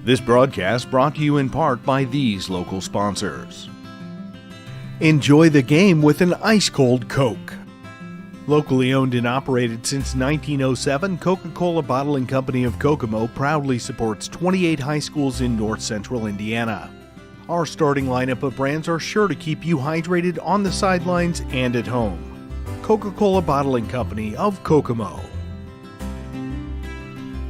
This broadcast brought to you in part by these local sponsors. Enjoy the game with an ice-cold Coke. Locally owned and operated since 1907, Coca-Cola Bottling Company of Kokomo proudly supports 28 high schools in north central Indiana. Our starting lineup of brands are sure to keep you hydrated on the sidelines and at home. Coca-Cola Bottling Company of Kokomo.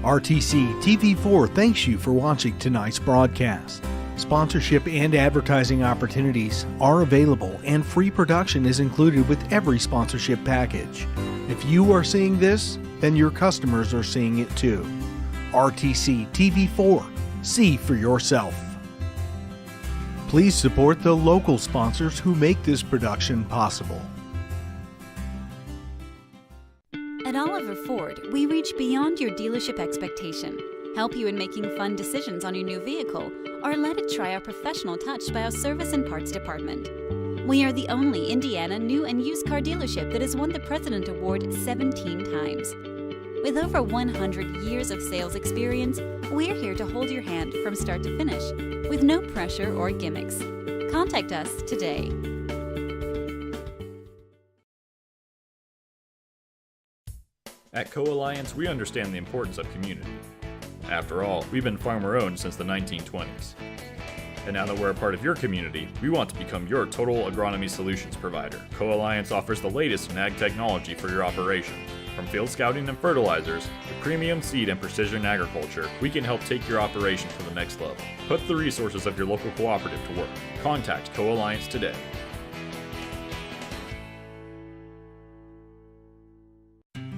RTC TV4 thanks you for watching tonight's broadcast. Sponsorship and advertising opportunities are available, and free production is included with every sponsorship package. If you are seeing this, then your customers are seeing it too. RTC TV4. See for yourself. Please support the local sponsors who make this production possible. At Oliver Ford, we reach beyond your dealership expectation, help you in making fun decisions on your new vehicle, or let it try our professional touch by our service and parts department. We are the only Indiana new and used car dealership that has won the President Award 17 times. With over 100 years of sales experience, we're here to hold your hand from start to finish, with no pressure or gimmicks. Contact us today. At Co-Alliance, we understand the importance of community. After all, we've been farmer-owned since the 1920s. And now that we're a part of your community, we want to become your total agronomy solutions provider. Co-Alliance offers the latest in ag technology for your operation. From field scouting and fertilizers to premium seed and precision agriculture, we can help take your operation to the next level. Put the resources of your local cooperative to work. Contact Co-Alliance today.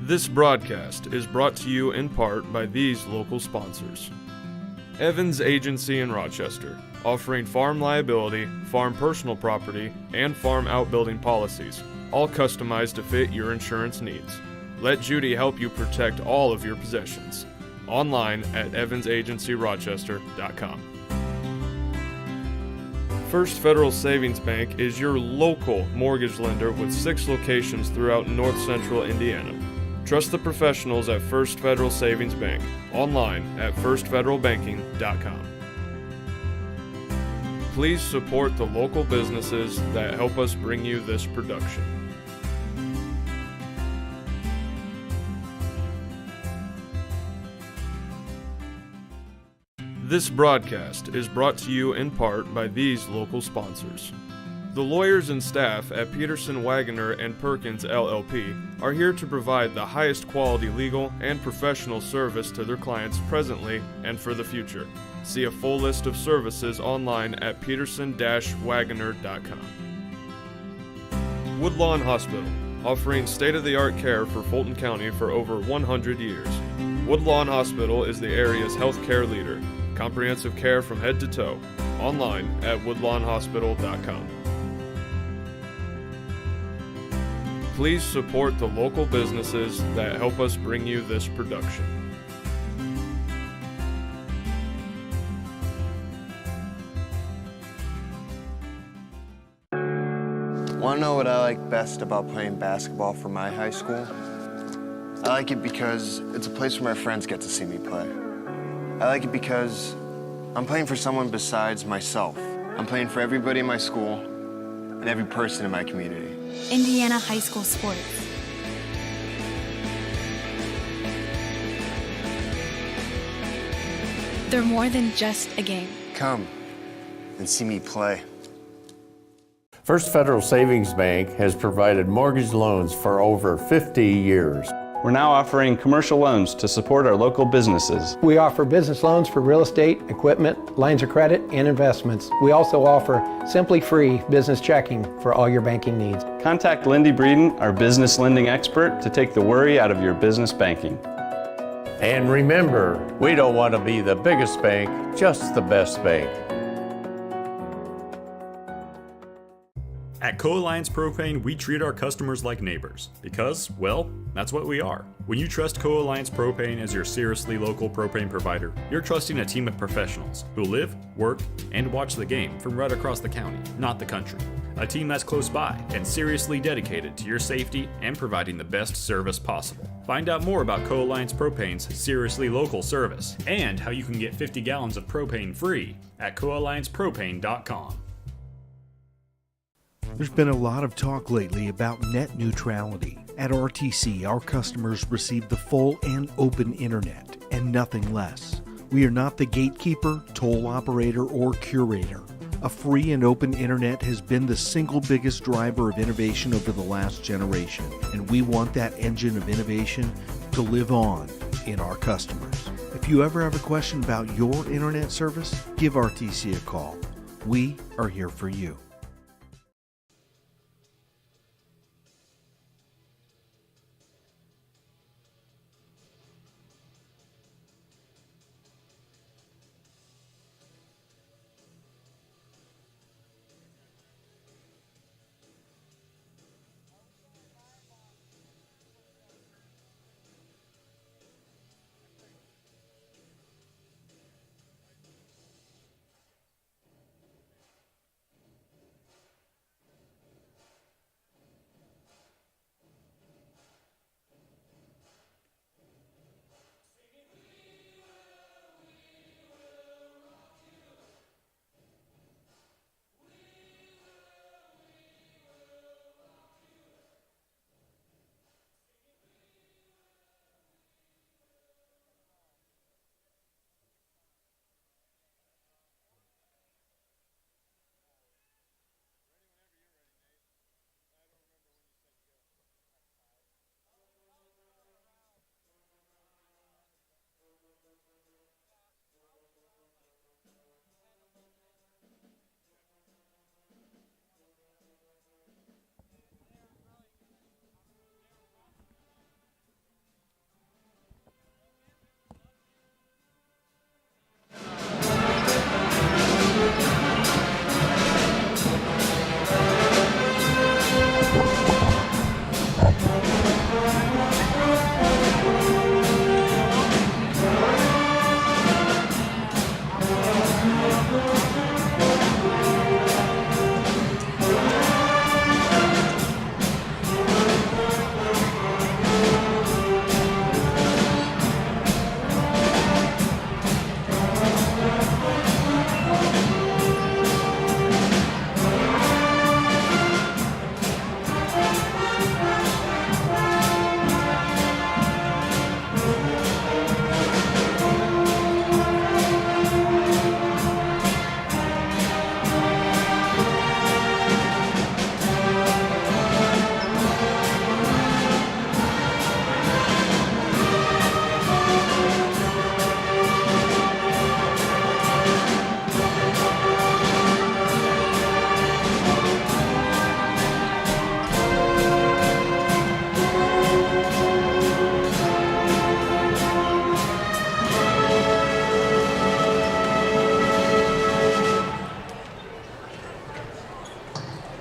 This broadcast is brought to you in part by these local sponsors. Evans Agency in Rochester, offering farm liability, farm personal property, and farm outbuilding policies, all customized to fit your insurance needs. Let Judy help you protect all of your possessions. Online at evansagencyrochester.com. First Federal Savings Bank is your local mortgage lender with 6 locations throughout north central Indiana. Trust the professionals at First Federal Savings Bank, online at firstfederalbanking.com. Please support the local businesses that help us bring you this production. This broadcast is brought to you in part by these local sponsors. The lawyers and staff at Peterson, Wagoner & Perkins LLP are here to provide the highest quality legal and professional service to their clients presently and for the future. See a full list of services online at peterson-wagoner.com. Woodlawn Hospital, offering state-of-the-art care for Fulton County for over 100 years. Woodlawn Hospital is the area's healthcare leader. Comprehensive care from head to toe. Online at woodlawnhospital.com. Please support the local businesses that help us bring you this production. Want to know what I like best about playing basketball for my high school? I like it because it's a place where my friends get to see me play. I like it because I'm playing for someone besides myself. I'm playing for everybody in my school and every person in my community. Indiana High School Sports. They're more than just a game. Come and see me play. First Federal Savings Bank has provided mortgage loans for over 50 years. We're now offering commercial loans to support our local businesses. We offer business loans for real estate, equipment, lines of credit, and investments. We also offer Simply Free business checking for all your banking needs. Contact Lindy Breeden, our business lending expert, to take the worry out of your business banking. And remember, we don't want to be the biggest bank, just the best bank. At Co-Alliance Propane, we treat our customers like neighbors because, well, that's what we are. When you trust Co-Alliance Propane as your seriously local propane provider, you're trusting a team of professionals who live, work, and watch the game from right across the county, not the country. A team that's close by and seriously dedicated to your safety and providing the best service possible. Find out more about Co-Alliance Propane's Seriously Local service and how you can get 50 gallons of propane free at coalliancepropane.com. There's been a lot of talk lately about net neutrality. At RTC, our customers receive the full and open internet and nothing less. We are not the gatekeeper, toll operator, or curator. A free and open internet has been the single biggest driver of innovation over the last generation, and we want that engine of innovation to live on in our customers. If you ever have a question about your internet service, give RTC a call. We are here for you.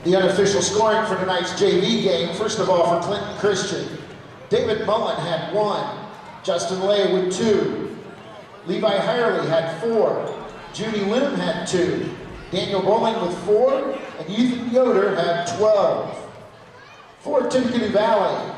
The unofficial scoring for tonight's JV game, first of all for Clinton Christian. David Mullen had 1, Justin Lay with 2, Levi Hirely had 4, Judy Lim had 2, Daniel Bowling with 4, and Ethan Yoder had 12. For Tippecanoe Valley,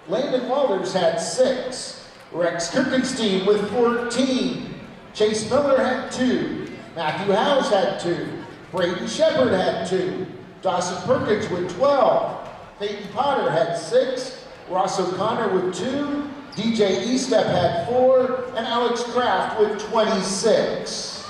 Landon Walters had 6, Rex Kirkenstein with 14, Chase Miller had 2, Matthew Howes had 2, Brayden Shepard had 2, Dawson Perkins with 12, Peyton Potter had 6, Ross O'Connor with 2, DJ Estep had 4, and Alex Kraft with 26.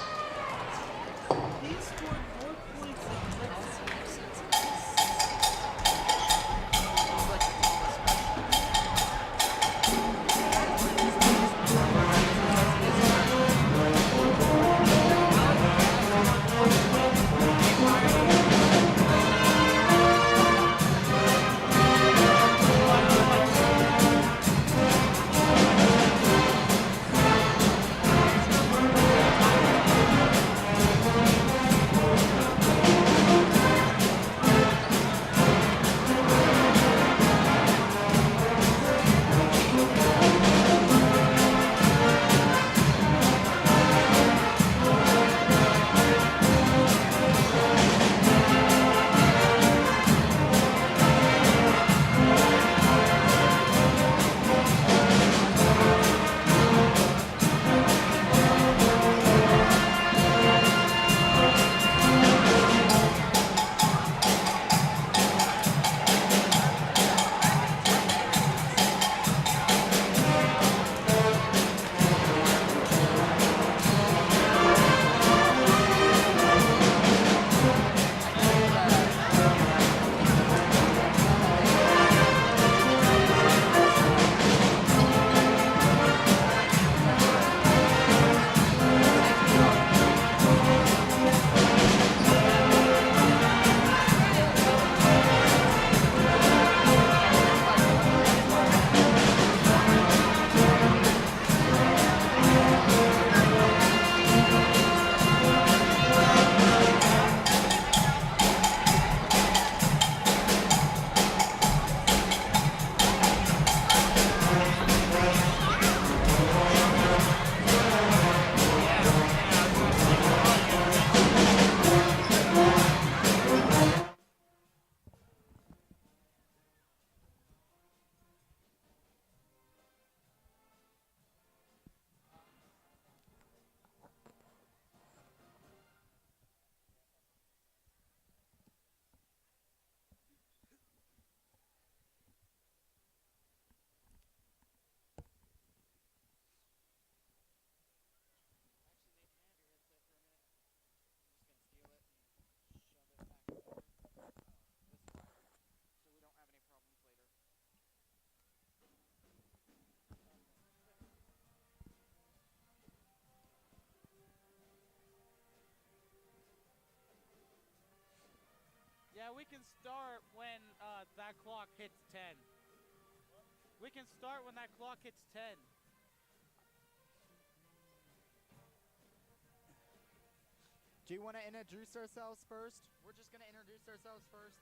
we can start when that clock hits 10. We can start when that clock hits 10. Do you want to introduce ourselves first? We're just going to introduce ourselves first.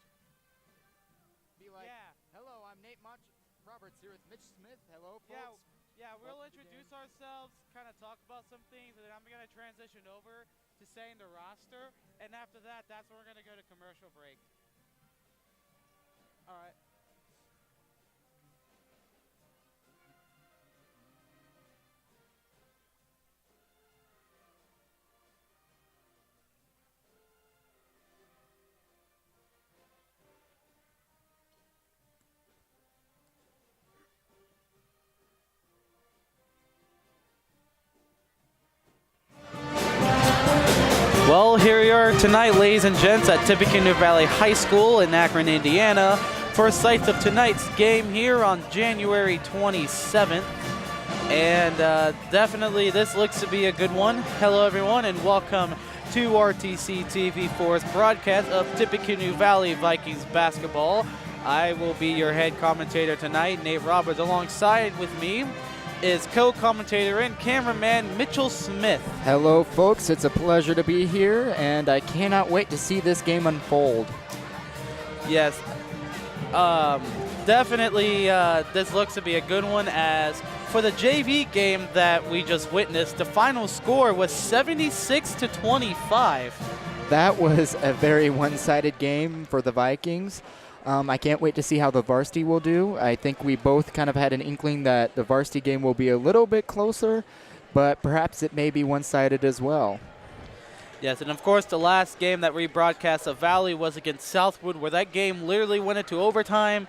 Be like, hello, I'm Nate Roberts here with Mitch Smith. Hello, folks. Yeah, we'll introduce ourselves, kind of talk about some things, and then I'm going to transition over to saying the roster. And after that, that's when we're going to go to commercial break. All right. Well, here we are tonight, ladies and gents, at Tippecanoe Valley High School in Akron, Indiana, for sights of tonight's game here on January 27th. And definitely this looks to be a good one. Hello, everyone, and welcome to RTC TV4's broadcast of Tippecanoe Valley Vikings basketball. I will be your head commentator tonight, Nate Roberts. Alongside with me is co-commentator and cameraman Mitchell Smith. Hello, folks. It's a pleasure to be here, and I cannot wait to see this game unfold. Yes, definitely this looks to be a good one, as for the JV game that we just witnessed, the final score was 76-25. That was a very one-sided game for the Vikings. I can't wait to see how the varsity will do. I think we both kind of had an inkling that the varsity game will be a little bit closer, but perhaps it may be one-sided as well. Yes, and of course the last game that we broadcast of Valley was against Southwood, where that game literally went into overtime,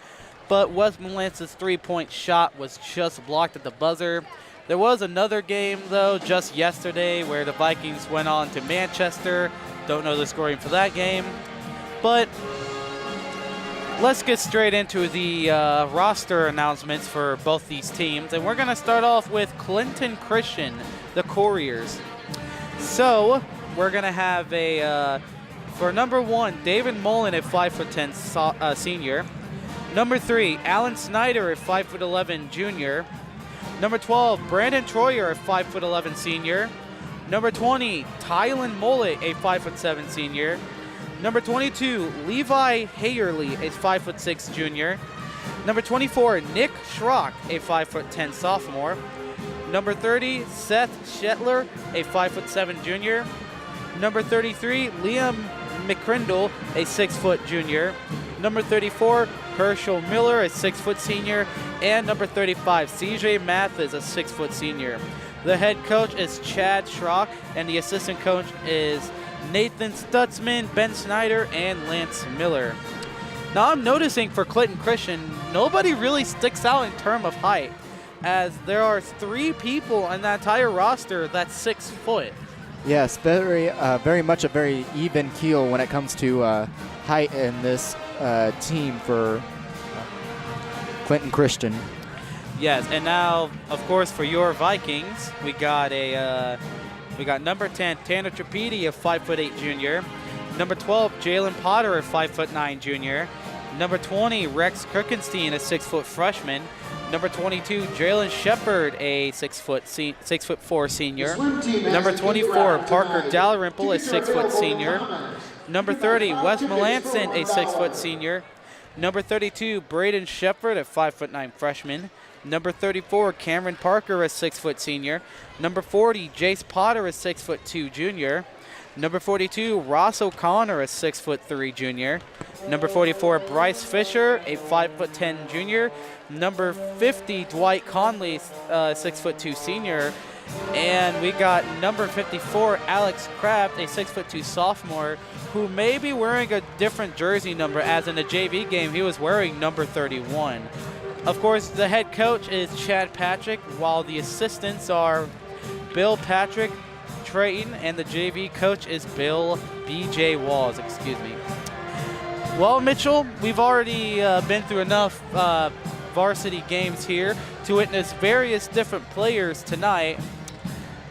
but Westmoreland's three-point shot was just blocked at the buzzer. There was another game, though, just yesterday where the Vikings went on to Manchester. Don't know the scoring for that game, but let's get straight into the roster announcements for both these teams. And we're going to start off with Clinton Christian, the Couriers. So we're going to have for number 1, David Mullen at 5'10", senior. Number 3, Alan Snyder at 5'11", junior. Number 12, Brandon Troyer at 5'11", senior. Number 20, Tylen Mullet, a 5'7", senior. Number 22, Levi Hayerly, a 5'6", junior. Number 24, Nick Schrock, a 5'10", sophomore. Number 30, Seth Shetler, a 5'7", junior. Number 33, Liam McCrindle, a 6' junior. Number 34, Herschel Miller, a 6' senior. And number 35, CJ Mathis, a 6' senior. The head coach is Chad Schrock, and the assistant coach is Nathan Stutzman, Ben Snyder, and Lance Miller. Now I'm noticing for Clinton Christian, nobody really sticks out in terms of height, as there are 3 people in that entire roster that's 6 foot. Yes, very much a very even keel when it comes to height in this team for Clinton Christian. Yes, and now, of course, for your Vikings, we got number 10, Tanner Trapedi, a 5'8", junior. Number 12, Jalen Potter, a 5'9", junior. Number 20, Rex Kirkenstein, a 6' freshman. Number 22, Jalen Shepard, a 6'4" senior. Number 24, Parker Dalrymple, a 6' senior. Number 30, Wes Melanson, a 6' senior. Number 32, Braden Shepard, a 5'9" freshman. Number 34, Cameron Parker, a 6' senior. Number 40, Jace Potter, a 6'2" junior. Number 42, Ross O'Connor, a 6'3" junior. Number 44, Bryce Fisher, a 5'10" junior. Number 50, Dwight Conley, 6'2" senior. And we got number 54, Alex Kraft, a 6'2" sophomore, who may be wearing a different jersey number, as in the JV game he was wearing number 31. Of course, the head coach is Chad Patrick, while the assistants are Bill Patrick, Trayton, and the JV coach is Bill B.J. Walls, Well, Mitchell, we've already been through enough varsity games here to witness various different players tonight.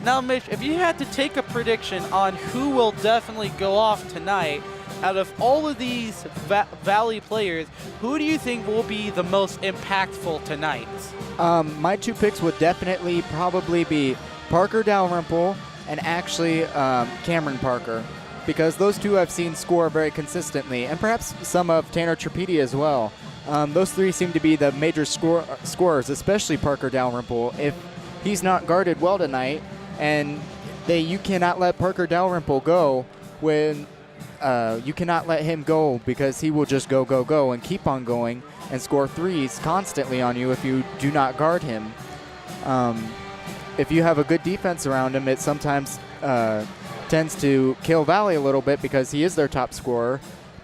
Now, Mitch, if you had to take a prediction on who will definitely go off tonight, out of all of these Valley players, who do you think will be the most impactful tonight? My 2 picks would definitely probably be Parker Dalrymple and actually Cameron Parker, because those 2 I've seen score very consistently, and perhaps some of Tanner Trapedi as well. Those 3 seem to be the major scorers, especially Parker Dalrymple. If he's not guarded well tonight, and you cannot let Parker Dalrymple go when you cannot let him go, because he will just go and keep on going and score 3s constantly on you if you do not guard him. If you have a good defense around him, it sometimes tends to kill Valley a little bit because he is their top scorer.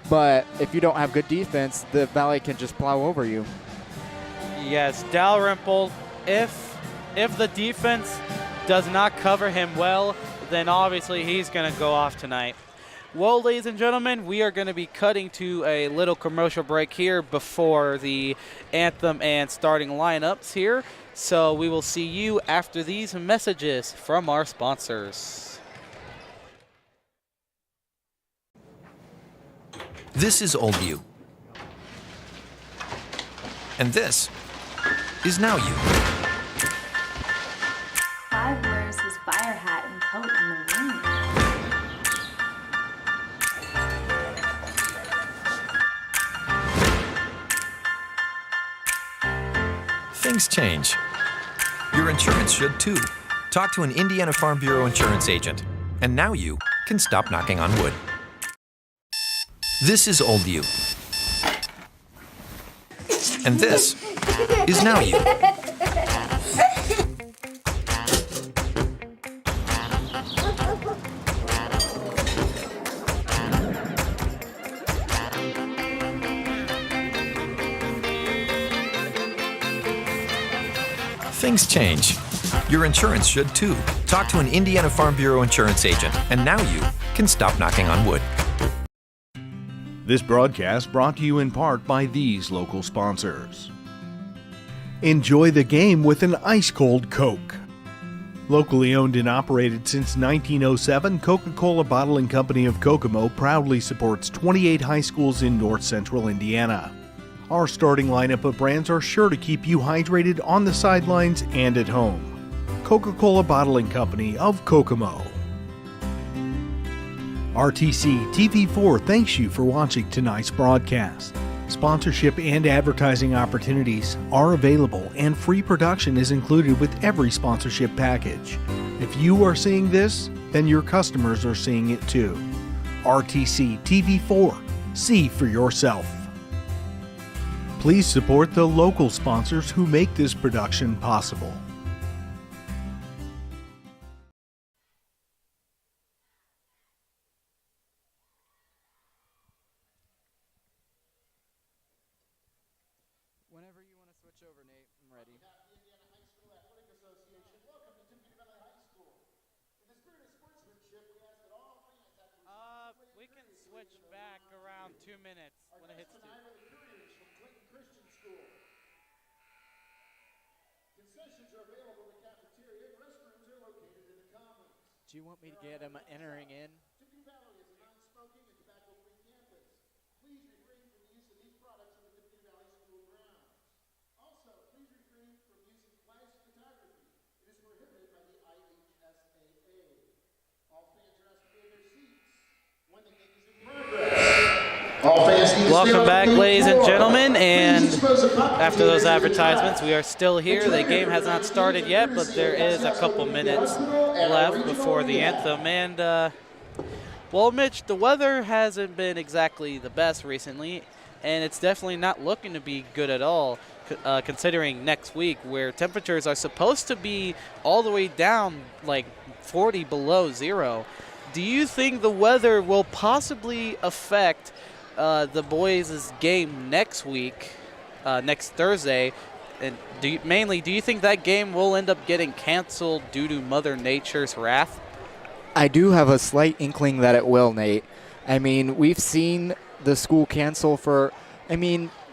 But if you don't have good defense, the Valley can just plow over you. Yes, Dalrymple, if the defense does not cover him well, then obviously he's going to go off tonight. Well, ladies and gentlemen, we are going to be cutting to a little commercial break here before the anthem and starting lineups here. So we will see you after these messages from our sponsors. This is Old You. And this is Now You. Five wears his fire hat and coat in the rain. Things change. Your insurance should too. Talk to an Indiana Farm Bureau insurance agent. And now you can stop knocking on wood. This is Old You. And this is Now You. Things change. Your insurance should too. Talk to an Indiana Farm Bureau insurance agent. And now you can stop knocking on wood. This broadcast brought to you in part by these local sponsors. Enjoy the game with an ice-cold Coke. Locally owned and operated since 1907, Coca-Cola Bottling Company of Kokomo proudly supports 28 high schools in north central Indiana. Our starting lineup of brands are sure to keep you hydrated on the sidelines and at home. Coca-Cola Bottling Company of Kokomo. RTC TV4 thanks you for watching tonight's broadcast. Sponsorship and advertising opportunities are available, and free production is included with every sponsorship package. If you are seeing this, then your customers are seeing it too. RTC TV4. See for yourself. Please support the local sponsors who make this production possible. Whenever you want to switch over, Nate, I'm ready. Indiana High School Athletic Association. Welcome to Tippecanoe Valley High School. In the spirit of sportsmanship, we ask that all fans have We can switch back around 2 minutes when it hits 2. tonight are the Couriers from Clinton Christian School. Concessions are available in the cafeteria, and restrooms are located in the commons. Do you want me to get him entering in? Tippecanoe Valley is a non-smoking and tobacco-free campus. Please refrain from the use of these products in the Tippecanoe Valley School grounds. Also, please refrain from using flash photography. It is prohibited by the IHSAA. All fans are asked to be in their seats when the game is in progress. All fans need to stay Welcome on back, the ladies and floor. gentlemen, and Please dispose of popcorn after those in the advertisements, we are still here. The game has not started yet, but there is a couple minutes left before the anthem. And, well, Mitch, the weather hasn't been exactly the best recently, and it's definitely not looking to be good at all, considering next week where temperatures are supposed to be all the way down, like 40 below zero. Do you think the weather will possibly affect the boys' game next week, next Thursday? And do you think that game will end up getting canceled due to Mother Nature's wrath? I do have a slight inkling that it will, Nate. I mean, we've seen the school cancel for,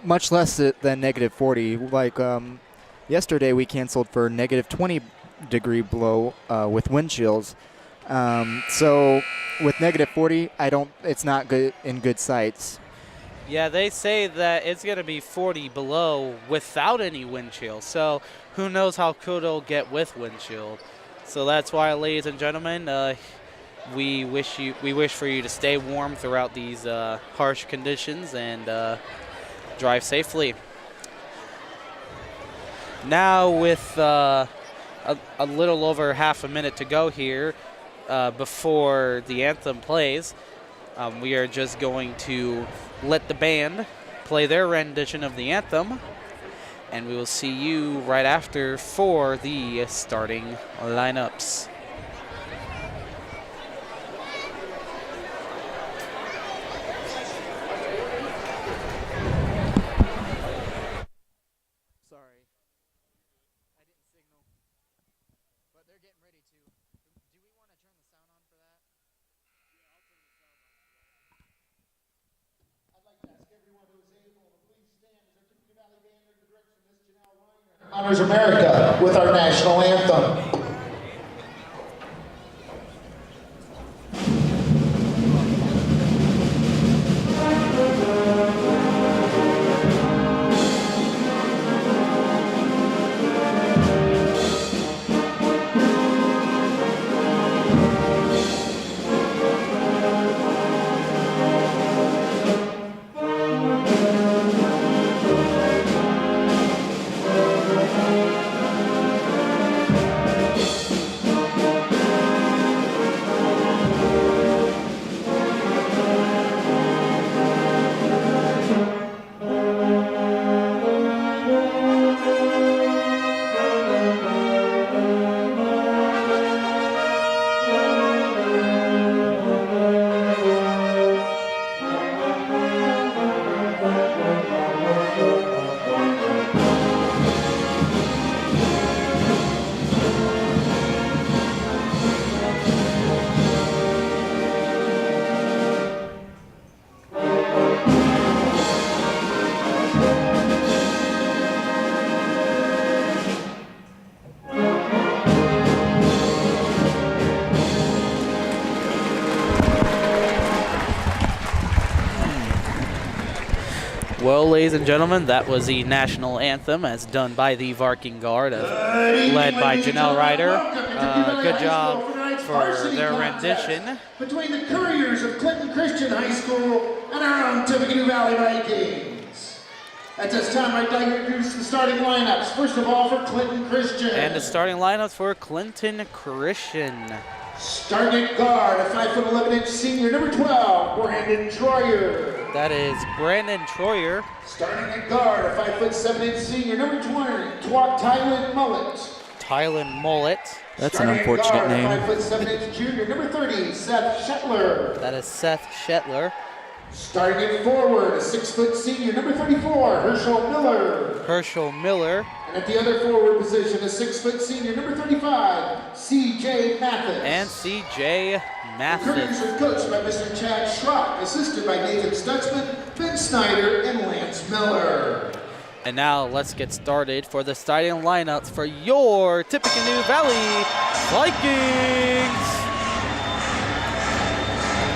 much less than negative 40. Like yesterday, we canceled for negative 20 degree below with wind chills. So with negative 40, it's not good in good sights. Yeah, they say that it's going to be 40 below without any wind chill. So who knows how cold it'll get with wind chill. So that's why, ladies and gentlemen, we wish for you to stay warm throughout these harsh conditions and drive safely. Now with a little over half a minute to go here before the anthem plays, we are just going to let the band play their rendition of the anthem, and we will see you right after for the starting lineups. Honors America with our national anthem. Well, ladies and gentlemen, that was the national anthem as done by the Varking Guard, led by Janelle Ryder. Good job for their rendition. Between the Couriers of Clinton Christian High School and our own Tippecanoe Valley Vikings. At this time, I'd like to introduce the starting lineups. First of all, for Clinton Christian. And the starting lineups for Clinton Christian. Starting at guard, a 5'11" senior, number 12, Brandon Troyer. That is Brandon Troyer. Starting at guard, a 5'7" senior, number 20, Tylen Mullet. Tylen Mullet. That's an unfortunate name. A 5'7" junior, number 30, Seth Shetler. That is Seth Shetler. Starting at forward, a 6' senior, number 34, Herschel Miller. Herschel Miller. And at the other forward position, a 6' senior, number 35, C.J. Mathis. And C.J. Mathis. The Couriers are coached by Mr. Chad Schrock, assisted by Nathan Stutzman, Ben Snyder, and Lance Miller. And now let's get started for the starting lineups for your Tippecanoe Valley Vikings.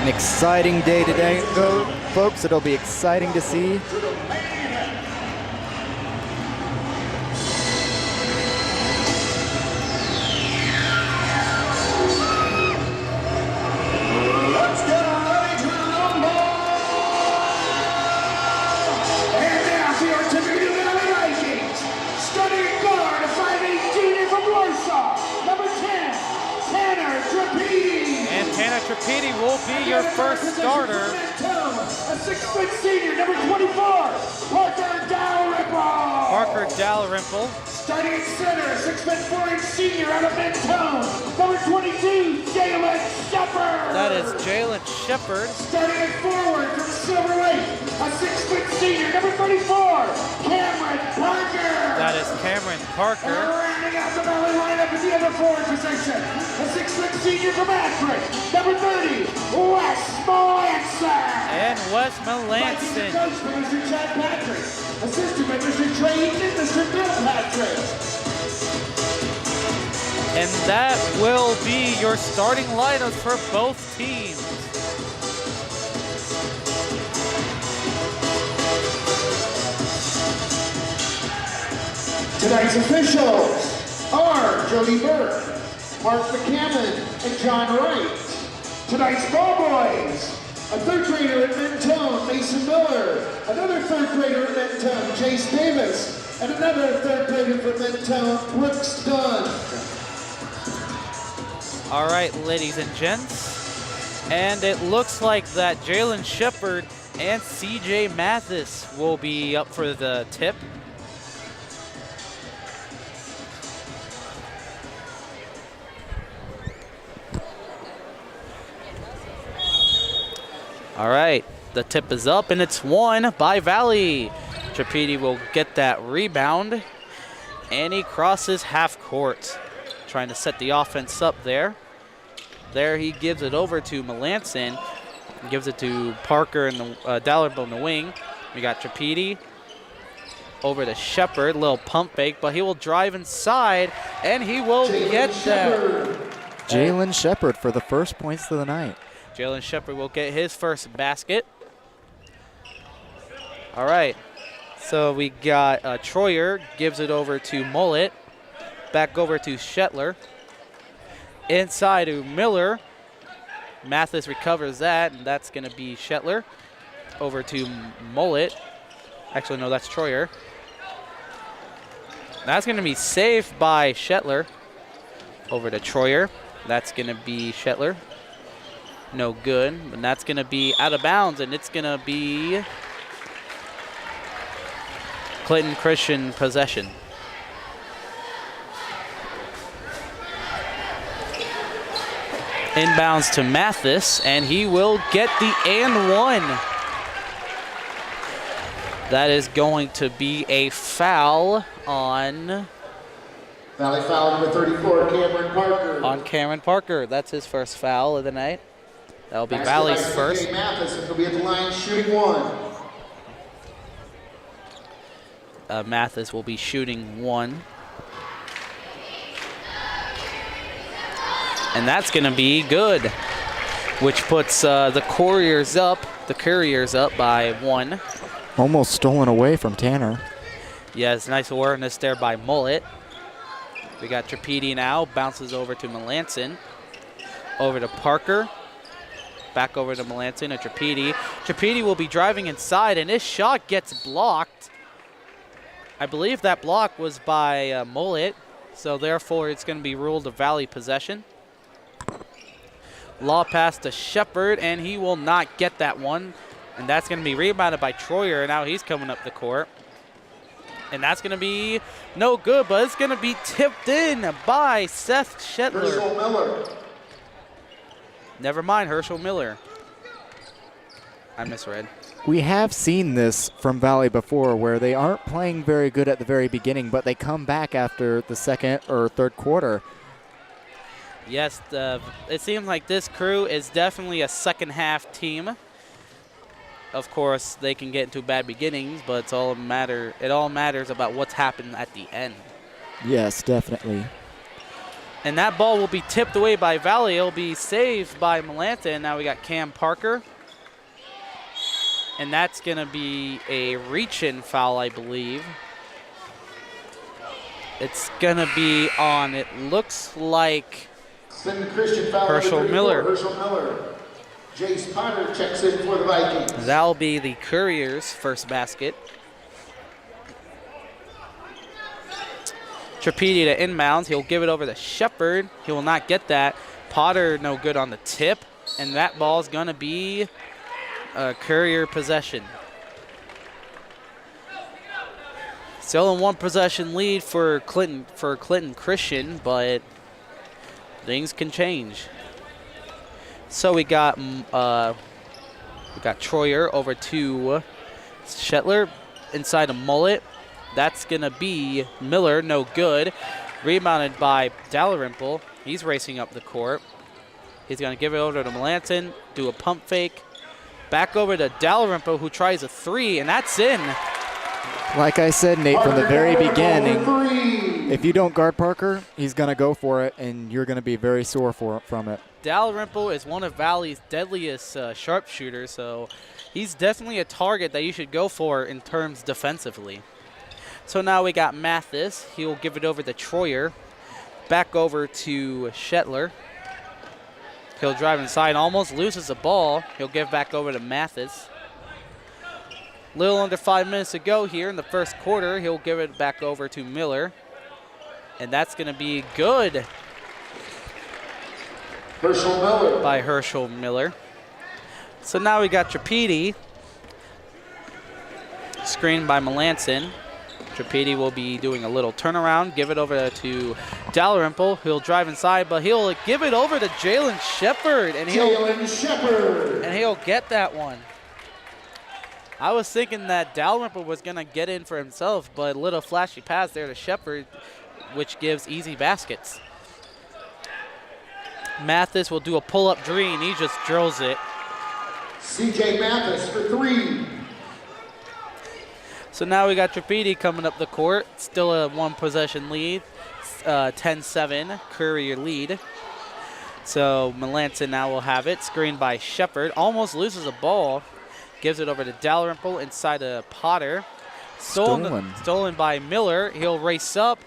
An exciting day today, folks. It'll be exciting to see. Trapedi will be your first starter. A 6' senior, number 24, Parker Dalrymple. Parker Dalrymple. Starting at center, a 6'4" senior out of Mentone, number 22, Jalen Shepard. That is Jalen Shepard. Starting at forward from Silver Lake, a 6' senior, number 34, Cameron Parker. That is Cameron Parker. And rounding out the Valley lineup at the other forward position, a 6' senior from Akron, number 30, Wes Melanson. And Wes Melanson. Coached by Mr. Chad Patrick, assisted by Mr. Trey and Mr. Bill Patrick. And that will be your starting lineups for both teams. Tonight's officials are Jody Burke, Mark McCammon, and John Wright. Tonight's ball boys, a third grader at Mentone, Mason Miller, another third grader at Mentone, Jace Davis, and another third grader from Mentone, Brooks Dunn. All right, ladies and gents, and it looks like that Jalen Shepard and CJ Mathis will be up for the tip. All right, the tip is up, and it's won by Valley. Trapedi will get that rebound, and he crosses half court, trying to set the offense up there. There he gives it over to Melanson, gives it to Parker and the Dalrymple in the wing. We got Trapedi over to Shepard, little pump fake, but he will drive inside, and he will get there. Jalen Shepard for the first points of the night. Jalen Shepard will get his first basket. All right, so we got Troyer gives it over to Mullet, back over to Shetler, inside to Miller. Mathis recovers that, and that's going to be Shetler. Over to Mullet. Actually, no, that's Troyer. That's going to be saved by Shetler. Over to Troyer. That's going to be Shetler. No good, and that's going to be out of bounds, and it's going to be Clinton Christian possession. Inbounds to Mathis, and he will get the and one. That is going to be a foul on... Valley foul number 34, Cameron Parker. On Cameron Parker. That's his first foul of the night. That'll be Valley's first. Mathis will be at the line shooting one. Mathis will be shooting one. And that's going to be good, which puts the Couriers up by one. Almost stolen away from Tanner. Yes, nice awareness there by Mullet. We got Trapedi now, bounces over to Melanson. Over to Parker. Back over to Melanson and Trapedi. Trapedi will be driving inside, and his shot gets blocked. I believe that block was by Mullet, so therefore it's going to be ruled a Valley possession. Law pass to Shepard, and he will not get that one. And that's going to be rebounded by Troyer, and now he's coming up the court. And that's going to be no good, but it's going to be tipped in by Seth Shetler. Herschel Miller. Never mind, Herschel Miller. I misread. We have seen this from Valley before where they aren't playing very good at the very beginning, but they come back after the second or third quarter. Yes, it seems like this crew is definitely a second half team. Of course, they can get into bad beginnings, but it all matters about what's happened at the end. Yes, definitely. And that ball will be tipped away by Valley. It'll be saved by Melanson. Now we got Cam Parker. And that's going to be a reach-in foul, I believe. It's going to be on, it looks like, Herschel Miller. Herschel Miller. Jace Potter checks in for the Vikings. That'll be the Couriers' first basket. Trapedi to inbounds. He'll give it over to Shepard. He will not get that. Potter no good on the tip. And that ball's going to be a Courier possession. Still in one possession lead for Clinton Christian, but things can change. So we got Troyer over to Shetler inside of Mullet. That's going to be Miller, no good. Rebounded by Dalrymple. He's racing up the court. He's going to give it over to Melanson, do a pump fake. Back over to Dalrymple, who tries a three, and that's in. Like I said, Nate, from the very beginning, If you don't guard Parker, he's going to go for it, and you're going to be very sore from it. Dalrymple is one of Valley's deadliest sharpshooters, so he's definitely a target that you should go for in terms defensively. So now we got Mathis. He'll give it over to Troyer. Back over to Shetler. He'll drive inside, almost loses the ball. He'll give back over to Mathis. Little under 5 minutes to go here in the first quarter. He'll give it back over to Miller. And that's going to be good. Herschel Miller. By Herschel Miller. So now we got Trapedi. Screened by Melanson. Trapedi will be doing a little turnaround. Give it over to Dalrymple. He'll drive inside, but he'll give it over to Jalen Shepard. And he'll get that one. I was thinking that Dalrymple was going to get in for himself, but a little flashy pass there to Shepard, which gives easy baskets. Mathis will do a pull-up three, and he just drills it. C.J. Mathis for 3. So now we got Trapedi coming up the court. Still a one-possession lead, 10-7, Courier lead. So Melanson now will have it, screened by Shepard. Almost loses the ball. Gives it over to Dalrymple inside of Potter. Stolen by Miller. He'll race up,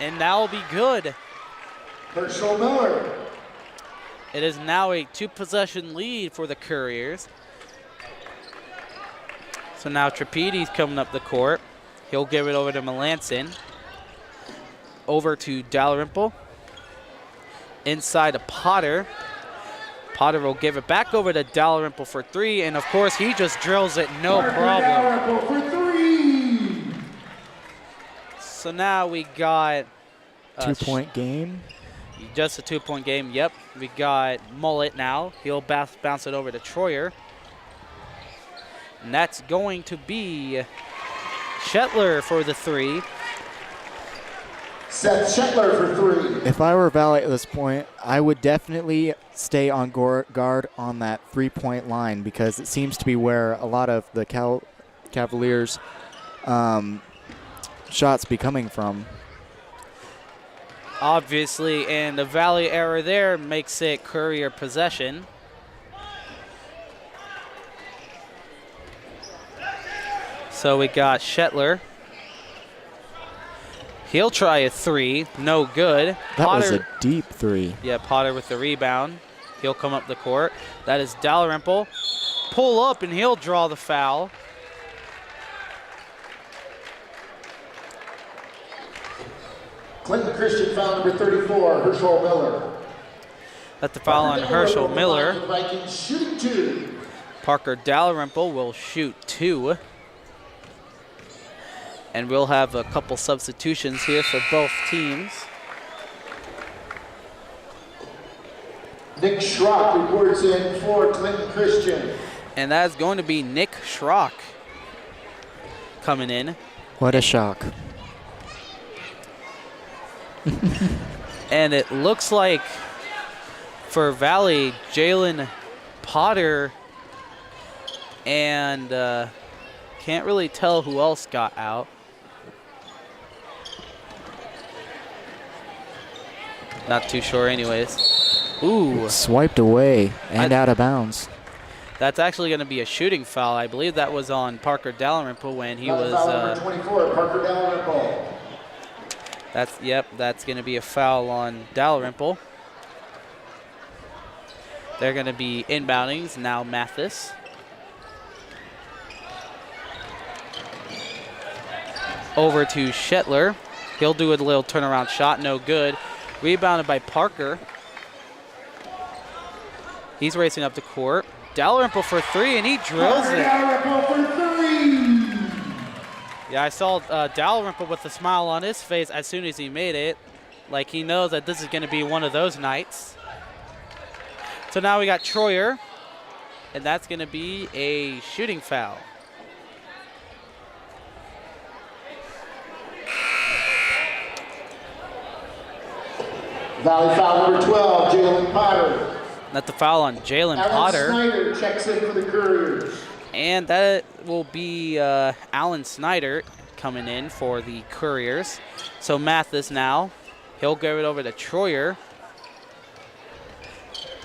and that will be good. Herschel Miller. It is now a 2-possession lead for the Couriers. So now Trapedi's coming up the court. He'll give it over to Melanson. Over to Dalrymple. Inside to Potter. Potter will give it back over to Dalrymple for 3, and of course he just drills it, no problem. Dalrymple for 3. So now we got 2-point game. Just a 2-point game, yep. We got Mullet now. He'll bounce it over to Troyer. And that's going to be Shetler for the 3. Seth Shetler for 3. If I were Valley at this point, I would definitely stay on guard on that 3-point line, because it seems to be where a lot of the Cavaliers' shots be coming from. Obviously, and the Valley error there makes it Courier possession. So we got Shetler. He'll try a 3, no good. That was a deep 3. Yeah, Potter with the rebound. He'll come up the court. That is Dalrymple. Pull up, and he'll draw the foul. Clinton Christian foul number 34, Herschel Miller. That's the foul on Herschel Miller. Vikings shooting 2. Parker Dalrymple will shoot 2. And we'll have a couple substitutions here for both teams. Nick Schrock reports in for Clinton Christian. And that's going to be Nick Schrock coming in. What a shock. And it looks like for Valley, Jalen Potter and can't really tell who else got out. Not too sure anyways. Ooh. Swiped away and out of bounds. That's actually going to be a shooting foul. I believe that was on Parker Dalrymple when he was. Foul number 24, Parker Dalrymple. That's going to be a foul on Dalrymple. They're going to be inboundings now. Mathis. Over to Shetler. He'll do a little turnaround shot, no good. Rebounded by Parker. He's racing up the court. Dalrymple for 3, and he drills it. Dalrymple for 3. Yeah, I saw Dalrymple with a smile on his face as soon as he made it. Like he knows that this is going to be one of those nights. So now we got Troyer, and that's going to be a shooting foul. Valley foul number 12, Jalen Potter. That's the foul on Jalen Potter. Snyder checks in for the Couriers. And that will be Alan Snyder coming in for the Couriers. So Mathis now, he'll give it over to Troyer.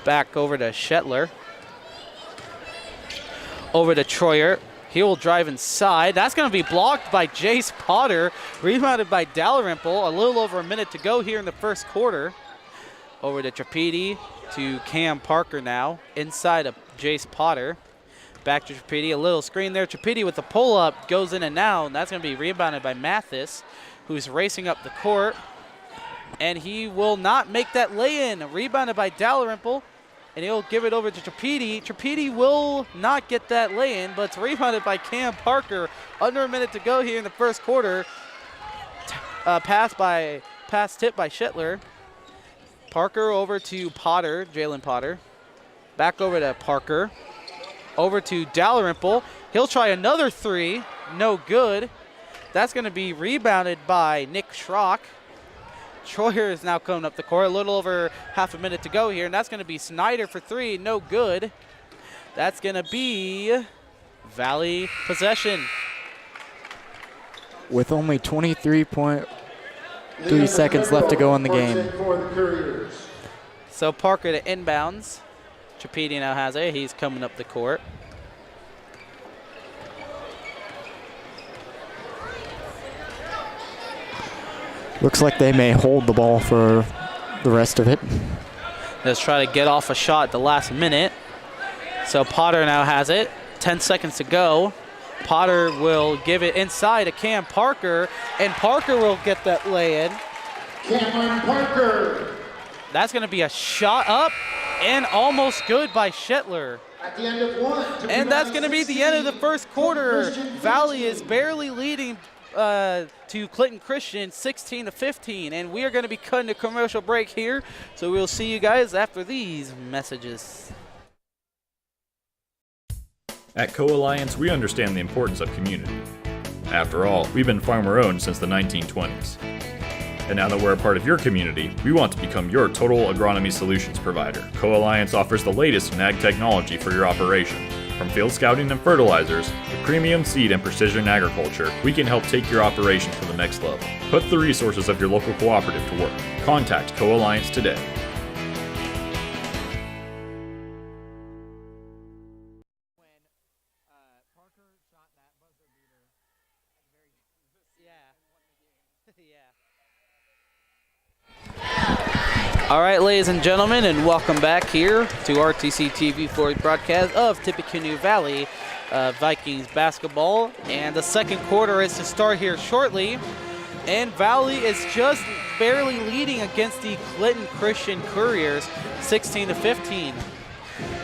Back over to Shetler. Over to Troyer. He will drive inside. That's going to be blocked by Jace Potter. Rebounded by Dalrymple. A little over a minute to go here in the first quarter. Over to Trapedi, to Cam Parker now. Inside of Jace Potter. Back to Trapedi. A little screen there. Trapedi with the pull-up. Goes in and out. And that's going to be rebounded by Mathis, who's racing up the court. And he will not make that lay-in. Rebounded by Dalrymple. And he'll give it over to Trapedi. Trapedi will not get that lay-in, but it's rebounded by Cam Parker. Under a minute to go here in the first quarter. Pass tip by Shetler. Parker over to Potter, Jalen Potter. Back over to Parker. Over to Dalrymple. He'll try another three. No good. That's going to be rebounded by Nick Schrock. Troyer is now coming up the court. A little over half a minute to go here, and that's going to be Snyder for three. No good. That's going to be Valley possession. With only 23.3 seconds left to go in the game. So Parker to inbounds. Trapedi now has it. He's coming up the court. Looks like they may hold the ball for the rest of it. Let's try to get off a shot at the last minute. So Potter now has it. 10 seconds to go. Potter will give it inside to Cam Parker, and Parker will get that lay-in. Cameron Parker. That's going to be a shot up and almost good by Shetler. At the end of one. And that's going to be the end of the first quarter. Valley is barely leading to Clinton Christian 16-15, and we are going to be cutting a commercial break here, so we'll see you guys after these messages. At Co-Alliance, we understand the importance of community. After all, we've been farmer-owned since the 1920s. And now that we're a part of your community, we want to become your total agronomy solutions provider. Co-Alliance offers the latest in ag technology for your operation. From field scouting and fertilizers to premium seed and precision agriculture, we can help take your operation to the next level. Put the resources of your local cooperative to work. Contact Co-Alliance today. All right, ladies and gentlemen, and welcome back here to RTC TV for a broadcast of Tippecanoe Valley Vikings basketball. And the second quarter is to start here shortly. And Valley is just barely leading against the Clinton Christian Couriers, 16-15.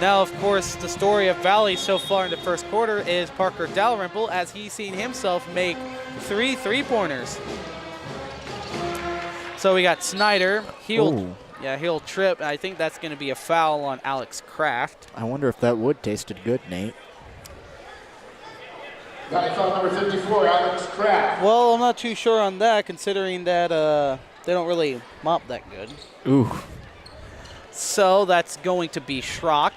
Now, of course, the story of Valley so far in the first quarter is Parker Dalrymple, as he's seen himself make 3 3-pointers. So we got Snyder. He'll trip. I think that's going to be a foul on Alex Kraft. I wonder if that would tasted good, Nate. Foul number 54, Alex Kraft. Well, I'm not too sure on that, considering that they don't really mop that good. Ooh. So that's going to be Schrock.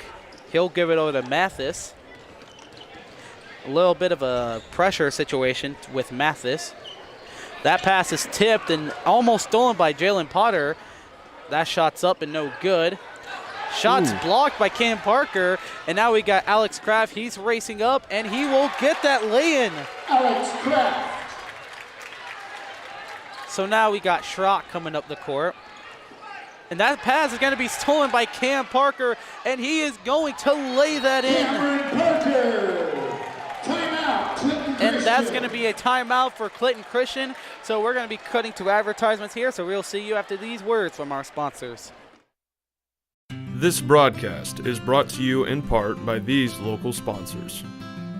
He'll give it over to Mathis. A little bit of a pressure situation with Mathis. That pass is tipped and almost stolen by Jalen Potter. That shot's up and no good. Shots blocked by Cam Parker, and now we got Alex Kraft. He's racing up, and he will get that lay-in. Alex Kraft. So now we got Schrock coming up the court. And that pass is going to be stolen by Cam Parker, and he is going to lay that in. Cameron Parker. Timeout, Clinton Christian. And that's going to be a timeout for Clinton Christian. So we're going to be cutting to advertisements here, so we'll see you after these words from our sponsors. This broadcast is brought to you in part by these local sponsors.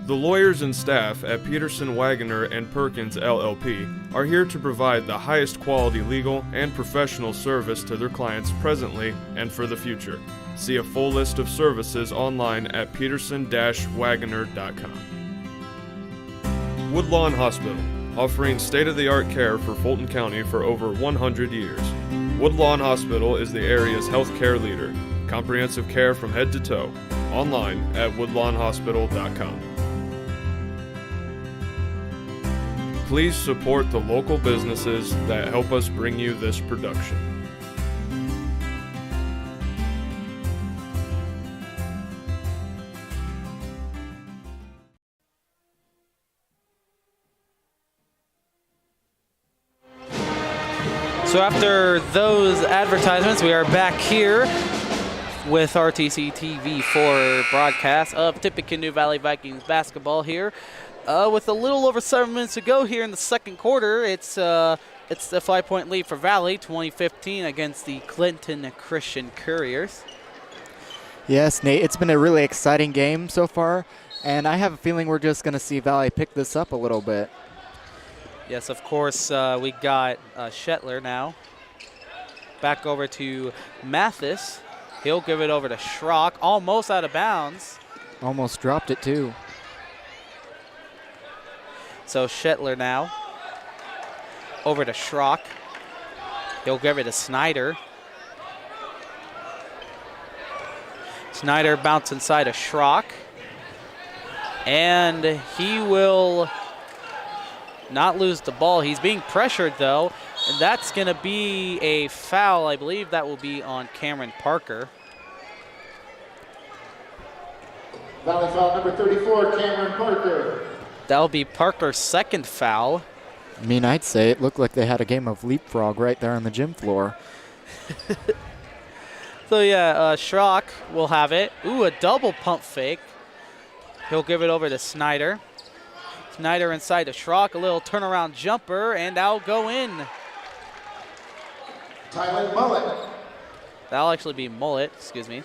The lawyers and staff at Peterson, Wagoner & Perkins LLP are here to provide the highest quality legal and professional service to their clients presently and for the future. See a full list of services online at peterson-wagoner.com. Woodlawn Hospital, offering state-of-the-art care for Fulton County for over 100 years. Woodlawn Hospital is the area's healthcare leader. Comprehensive care from head to toe. Online at woodlawnhospital.com. Please support the local businesses that help us bring you this production. So after those advertisements, we are back here with RTC TV for broadcast of Tippecanoe Valley Vikings basketball here. With a little over 7 minutes to go here in the second quarter, it's a 5-point lead for Valley, 2015 against the Clinton Christian Couriers. Yes, Nate, it's been a really exciting game so far, and I have a feeling we're just going to see Valley pick this up a little bit. Yes, of course, we got Shetler now. Back over to Mathis. He'll give it over to Schrock, almost out of bounds. Almost dropped it, too. So Shetler now. Over to Schrock. He'll give it to Snyder. Snyder bounce inside of Schrock. And he will not lose the ball. He's being pressured, though, and that's going to be a foul. I believe that will be on Cameron Parker. Valley foul number 34, Cameron Parker. That'll be Parker's second foul. I mean, I'd say it looked like they had a game of leapfrog right there on the gym floor. So, yeah, Schrock will have it. Ooh, a double pump fake. He'll give it over to Snyder. Snyder inside to Schrock, a little turnaround jumper, and that'll go in. Tyler Mullet. That'll actually be Mullet, excuse me.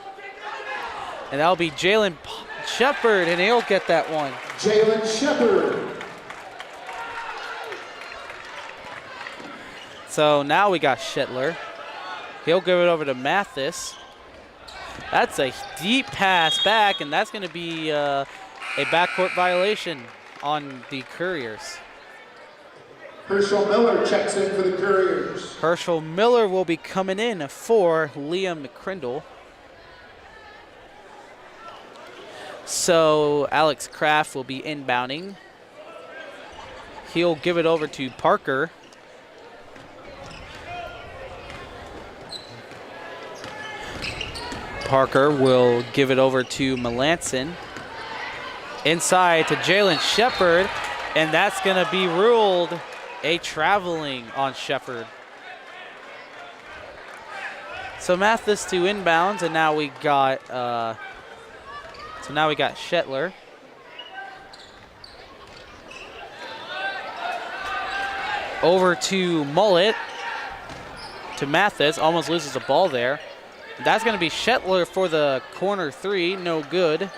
And that'll be Jalen Shepard, and he'll get that one. Jalen Shepard. So now we got Shetler. He'll give it over to Mathis. That's a deep pass back, and that's going to be a backcourt violation on the Couriers. Herschel Miller checks in for the Couriers. Herschel Miller will be coming in for Liam McCrindle. So Alex Kraft will be inbounding. He'll give it over to Parker. Parker will give it over to Melanson. Inside to Jalen Shepard, and that's going to be ruled a traveling on Shepard. So Mathis to inbounds, and now we got Shetler. Over to Mullet, to Mathis, almost loses the ball there. That's going to be Shetler for the corner three, no good.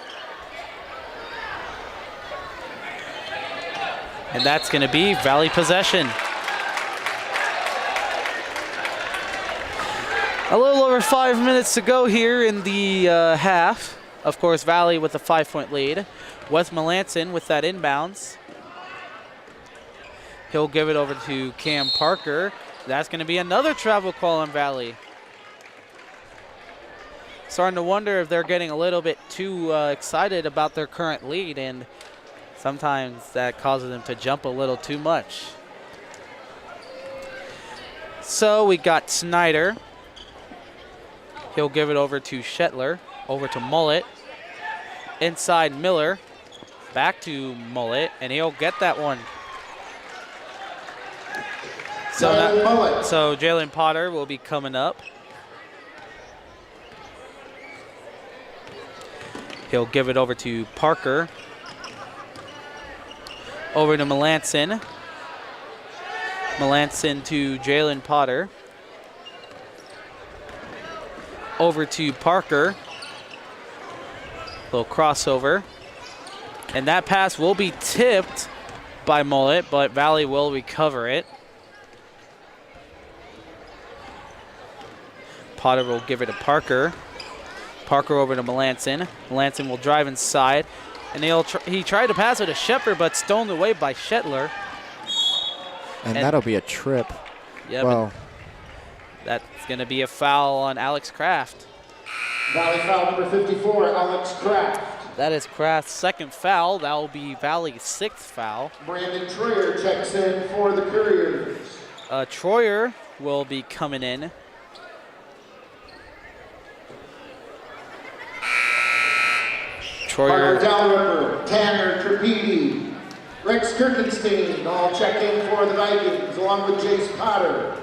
And that's going to be Valley possession. A little over 5 minutes to go here in the half. Of course, Valley with a 5-point lead. Wes Melanson with that inbounds. He'll give it over to Cam Parker. That's going to be another travel call on Valley. Starting to wonder if they're getting a little bit too excited about their current lead, and sometimes that causes them to jump a little too much. So we got Snyder. He'll give it over to Shetler, over to Mullet. Inside Miller, back to Mullet, and he'll get that one. So Jalen Potter will be coming up. He'll give it over to Parker. Over to Melanson. Melanson to Jalen Potter. Over to Parker. Little crossover. And that pass will be tipped by Mullet, but Valley will recover it. Potter will give it to Parker. Parker over to Melanson. Melanson will drive inside. And he tried to pass it to Shepard, but stoned away by Shetler. And that'll be a trip. Yep. Well, that's going to be a foul on Alex Kraft. Valley foul number 54, Alex Kraft. That is Kraft's second foul. That will be Valley's sixth foul. Brandon Troyer checks in for the Couriers. Troyer will be coming in. Parker Troyer. Dalrymper, Tanner Trapedi, Rex Kirkenstein all check in for the Vikings, along with Jace Potter.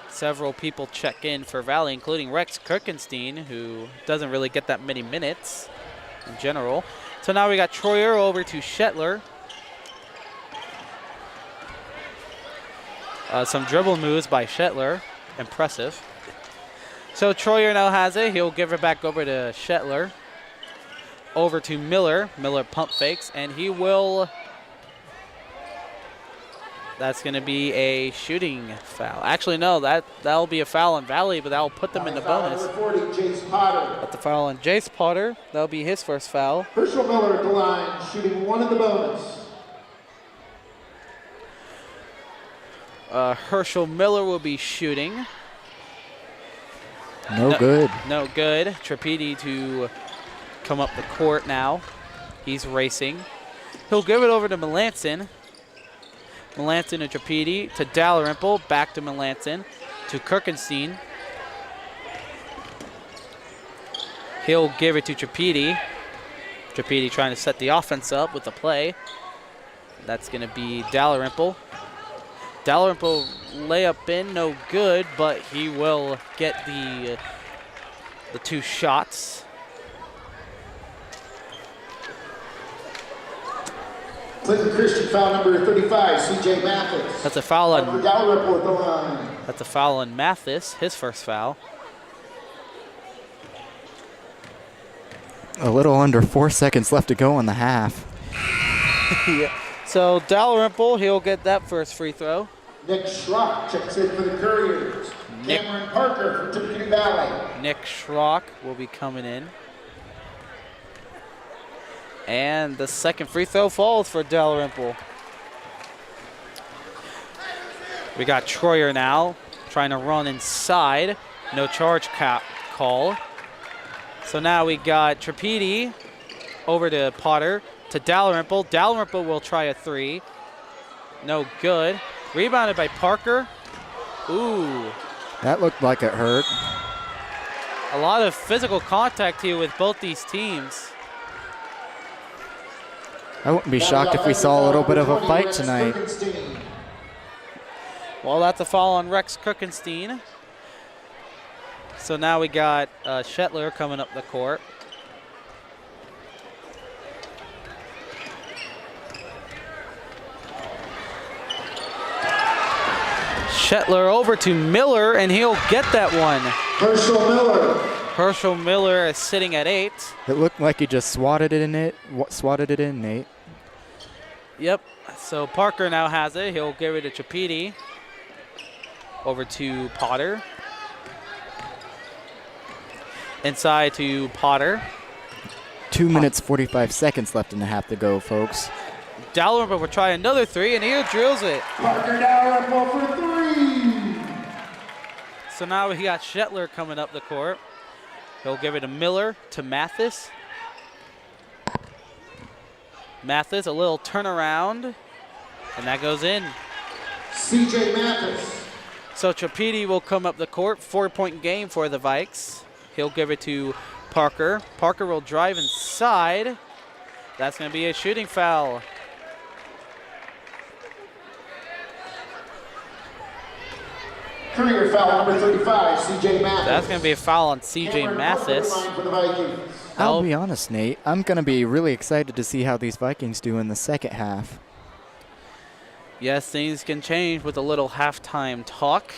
Several people check in for Valley, including Rex Kirkenstein, who doesn't really get that many minutes in general. So now we got Troyer over to Shetler. Some dribble moves by Shetler. Impressive. So Troyer now has it. He'll give it back over to Shetler. Over to Miller. Miller pump fakes, and he will... That's going to be a shooting foul. Actually, no, that'll be a foul on Valley, but that'll put them in the bonus. Number 40, Jace Potter. But the foul on Jace Potter, that'll be his first foul. Herschel Miller at the line, shooting one in the bonus. Herschel Miller will be shooting. No good. No good. Trapedi to come up the court now. He's racing. He'll give it over to Melanson. Melanson to Trapedi, to Dalrymple, back to Melanson, to Kirkenstein. He'll give it to Trapedi. Trapedi trying to set the offense up with the play. That's going to be Dalrymple. Dalrymple layup in, no good, but he will get the two shots. Clinton Christian foul number 35, CJ Mathis. That's a foul on Dalrymple at the line. That's a foul on Mathis, his first foul. A little under 4 seconds left to go in the half. Yeah. So Dalrymple, he'll get that first free throw. Nick Schrock checks in for the Couriers. Cameron Parker for Tippecanoe Valley. Nick Schrock will be coming in. And the second free throw falls for Dalrymple. We got Troyer now trying to run inside. No charge call. So now we got Trapedi over to Potter, to Dalrymple. Dalrymple will try a three. No good. Rebounded by Parker. Ooh. That looked like it hurt. A lot of physical contact here with both these teams. I wouldn't be shocked if we saw a little bit of a fight tonight. Well, that's a foul on Rex Kirkenstein. So now we got Shetler coming up the court. Shetler over to Miller, and he'll get that one. Herschel Miller. Herschel Miller is sitting at 8. It looked like he just swatted it in, Nate. Yep. So Parker now has it. He'll give it to Trapedi. Over to Potter. Inside to Potter. 2 minutes, 45 seconds left in the half to go, folks. Dalrymple will try another three, and he drills it. Parker Dalrymple for three. So now we got Shetler coming up the court. He'll give it to Miller, to Mathis. Mathis, a little turnaround, and that goes in. CJ Mathis. So Trapedi will come up the court. 4-point game for the Vikes. He'll give it to Parker. Parker will drive inside. That's going to be a shooting foul. Career foul number 35, CJ Mathis. That's going to be a foul on CJ Mathis. I'll be honest, Nate. I'm going to be really excited to see how these Vikings do in the second half. Yes, things can change with a little halftime talk.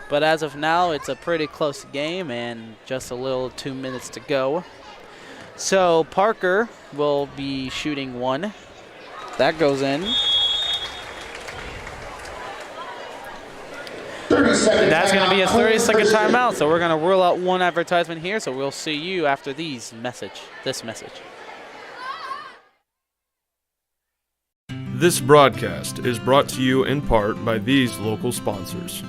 But as of now, it's a pretty close game and just a little 2 minutes to go. So Parker will be shooting one. That goes in. 30 seconds. That's going to be a 30-second timeout. So we're going to rule out one advertisement here. So we'll see you after this message. This broadcast is brought to you in part by these local sponsors.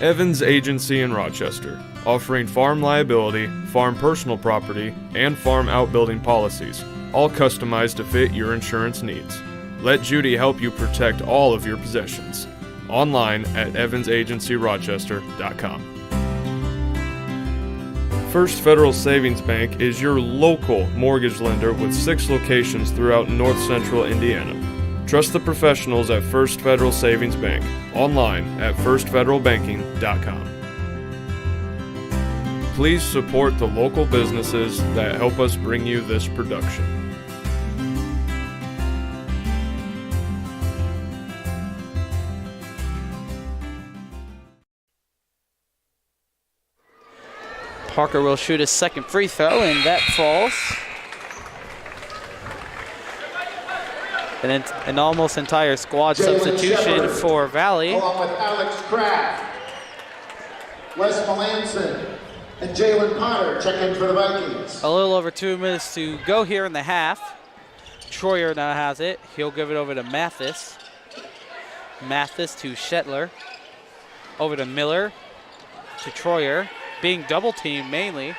Evans Agency in Rochester, offering farm liability, farm personal property, and farm outbuilding policies, all customized to fit your insurance needs. Let Judy help you protect all of your possessions. Online at evansagencyrochester.com. First Federal Savings Bank is your local mortgage lender with 6 locations throughout North Central Indiana. Trust the professionals at First Federal Savings Bank. Online at firstfederalbanking.com. Please support the local businesses that help us bring you this production. Parker will shoot his second free throw, and that falls. And an almost entire squad substitution for Valley. Along with Alex Kraft, Wes Melanson, and Jalen Potter check in for the Vikings. A little over 2 minutes to go here in the half. Troyer now has it. He'll give it over to Mathis. Mathis to Shetler. Over to Miller. To Troyer. Being double teamed mainly.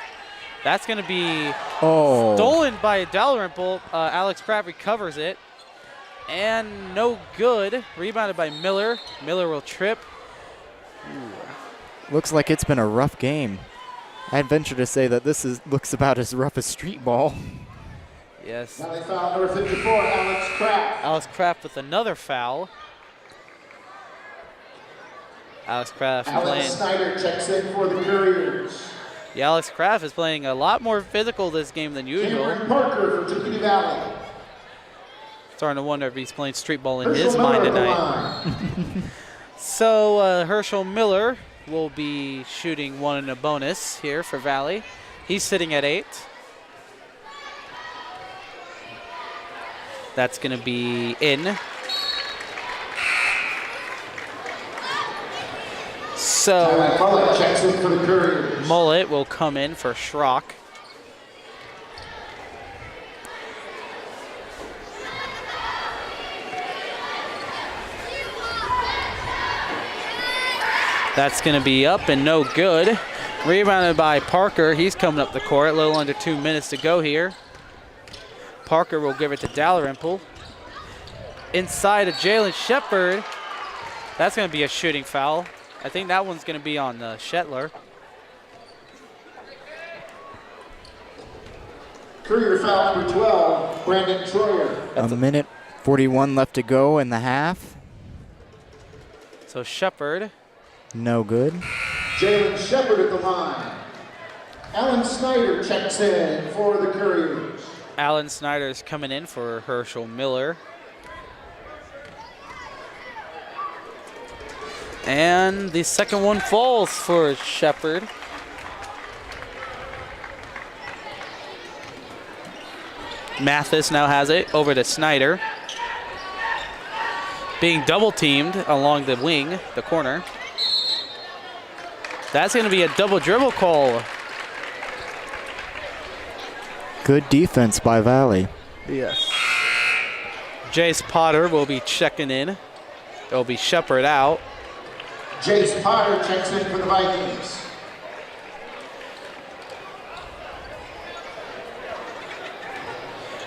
That's going to be stolen by Dalrymple. Alex Pratt recovers it. And no good. Rebounded by Miller. Miller will trip. Looks like it's been a rough game. I'd venture to say that this looks about as rough as street ball. Yes. Now they foul number 54, Alex Kraft. Alex Kraft with another foul. Alex Kraft Alex Snyder checks in for the Couriers. Yeah, Alex Kraft is playing a lot more physical this game than usual. Cameron Parker for Tippecanoe Valley. Starting to wonder if he's playing street ball in his mind tonight. So Herschel Miller will be shooting one in a bonus here for Valley. He's sitting at 8. That's going to be in. So Mullet checks in for the Couriers. Mullet will come in for Schrock. That's going to be up and no good. Rebounded by Parker. He's coming up the court. A little under 2 minutes to go here. Parker will give it to Dalrymple. Inside of Jalen Shepard. That's going to be a shooting foul. I think that one's going to be on Shetler. Courier foul number 12, Brandon Troyer. A minute 41 left to go in the half. So Shepard. No good. Jalen Shepard at the line. Alan Snyder checks in for the Couriers. Alan Snyder's coming in for Herschel Miller. And the second one falls for Shepard. Mathis now has it over to Snyder. Being double teamed along the wing, the corner. That's going to be a double dribble call. Good defense by Valley. Yes. Jace Potter will be checking in. It'll be Shepard out. Jace Potter checks in for the Vikings.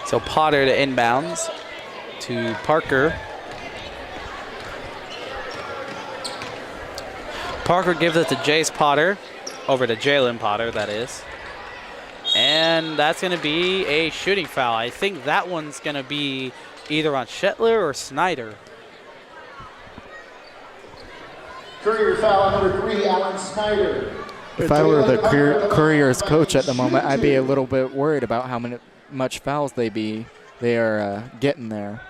So Potter to inbounds to Parker. Parker gives it to Jace Potter, over to Jalen Potter, that is. And that's going to be a shooting foul. I think that one's going to be either on Shetler or Snyder. Courier foul number 3, Alan Snyder. If I were the Couriers coach at the moment, I'd be a little bit worried about how much fouls they are getting there.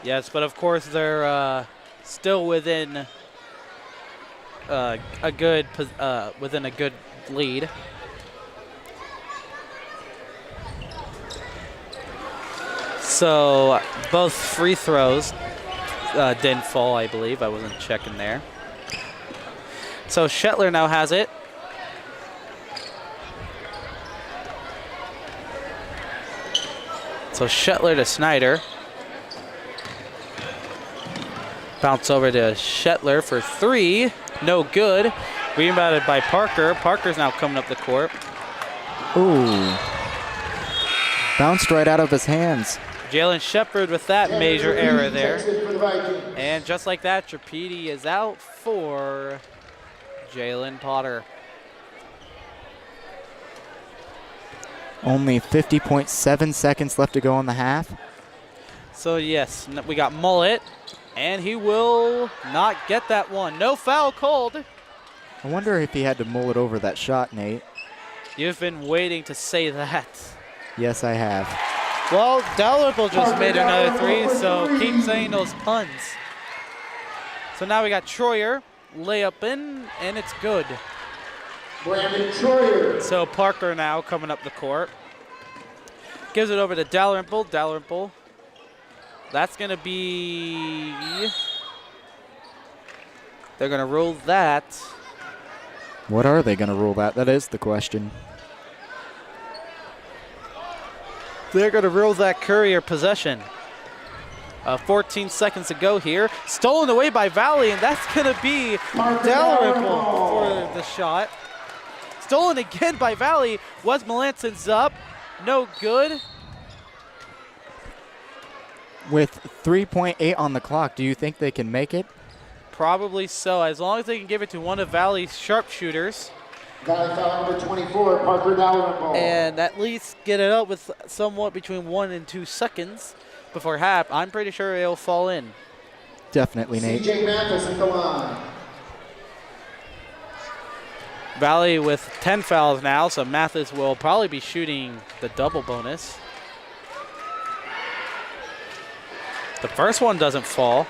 Yes, but of course they're still within a good lead. So both free throws didn't fall, I believe. I wasn't checking there. So Shetler now has it. So Shetler to Snyder. Bounce over to Shetler for 3. No good. Rebounded by Parker. Parker's now coming up the court. Ooh. Bounced right out of his hands. Jalen Shepard with that major error there. And just like that, Trapedi is out for Jalen Potter. Only 50.7 seconds left to go in the half. So yes, we got Mullet, and he will not get that one. No foul called. I wonder if he had to mull it over that shot, Nate. You've been waiting to say that. Yes, I have. Well, Dalrymple just made another three, so keep saying those puns. So now we got Troyer, layup in, and it's good. Brandon Troyer. So Parker now coming up the court. Gives it over to Dalrymple. Dalrymple. That's going to be... They're going to rule that. What are they going to rule that? That is the question. They're going to rule that Courier possession. 14 seconds to go here. Stolen away by Valley, and that's going to be Dalrymple for the shot. Stolen again by Valley. Wes Melanson's up. No good. With 3.8 on the clock, do you think they can make it? Probably so, as long as they can give it to one of Valley's sharpshooters. Valley foul number 24, Parker Dalrymple. And at least get it up with somewhat between 1 and 2 seconds before half. I'm pretty sure it'll fall in. Definitely, Nate. CJ Mathis at the line. Valley with 10 fouls now, so Mathis will probably be shooting the double bonus. The first one doesn't fall.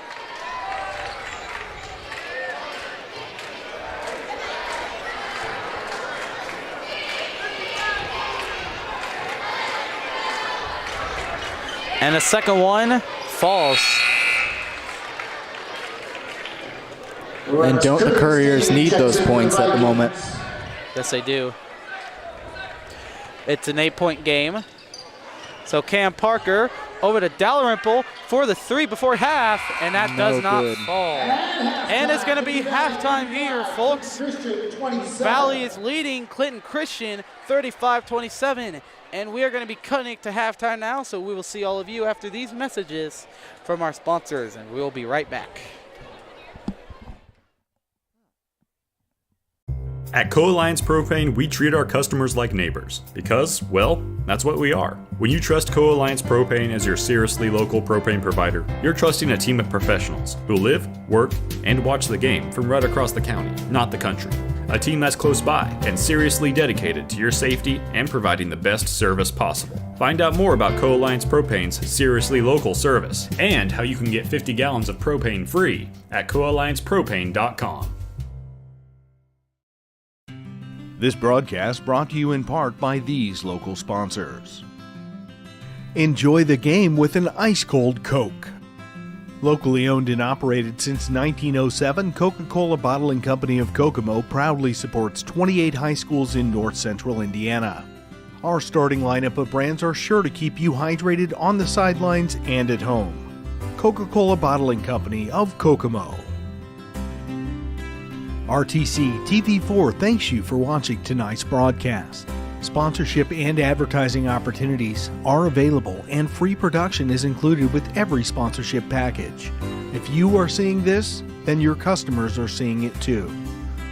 And the second one falls. And don't the Couriers need those points at the moment? Yes, they do. It's an 8-point game. So Cam Parker over to Dalrymple for the three before half, and that does not fall. And it's going to be halftime here, folks. Valley is leading Clinton Christian 35-27. And we are going to be cutting it to halftime now, so we will see all of you after these messages from our sponsors, and we'll be right back. At Co-Alliance Propane, we treat our customers like neighbors because, well, that's what we are. When you trust Co-Alliance Propane as your seriously local propane provider, you're trusting a team of professionals who live, work, and watch the game from right across the county, not the country. A team that's close by and seriously dedicated to your safety and providing the best service possible. Find out more about Co-Alliance Propane's seriously local service and how you can get 50 gallons of propane free at coalliancepropane.com. This broadcast brought to you in part by these local sponsors. Enjoy the game with an ice-cold Coke. Locally owned and operated since 1907, Coca-Cola Bottling Company of Kokomo proudly supports 28 high schools in north central Indiana. Our starting lineup of brands are sure to keep you hydrated on the sidelines and at home. Coca-Cola Bottling Company of Kokomo. RTC TV4 thanks you for watching tonight's broadcast. Sponsorship and advertising opportunities are available, and free production is included with every sponsorship package. If you are seeing this, then your customers are seeing it too.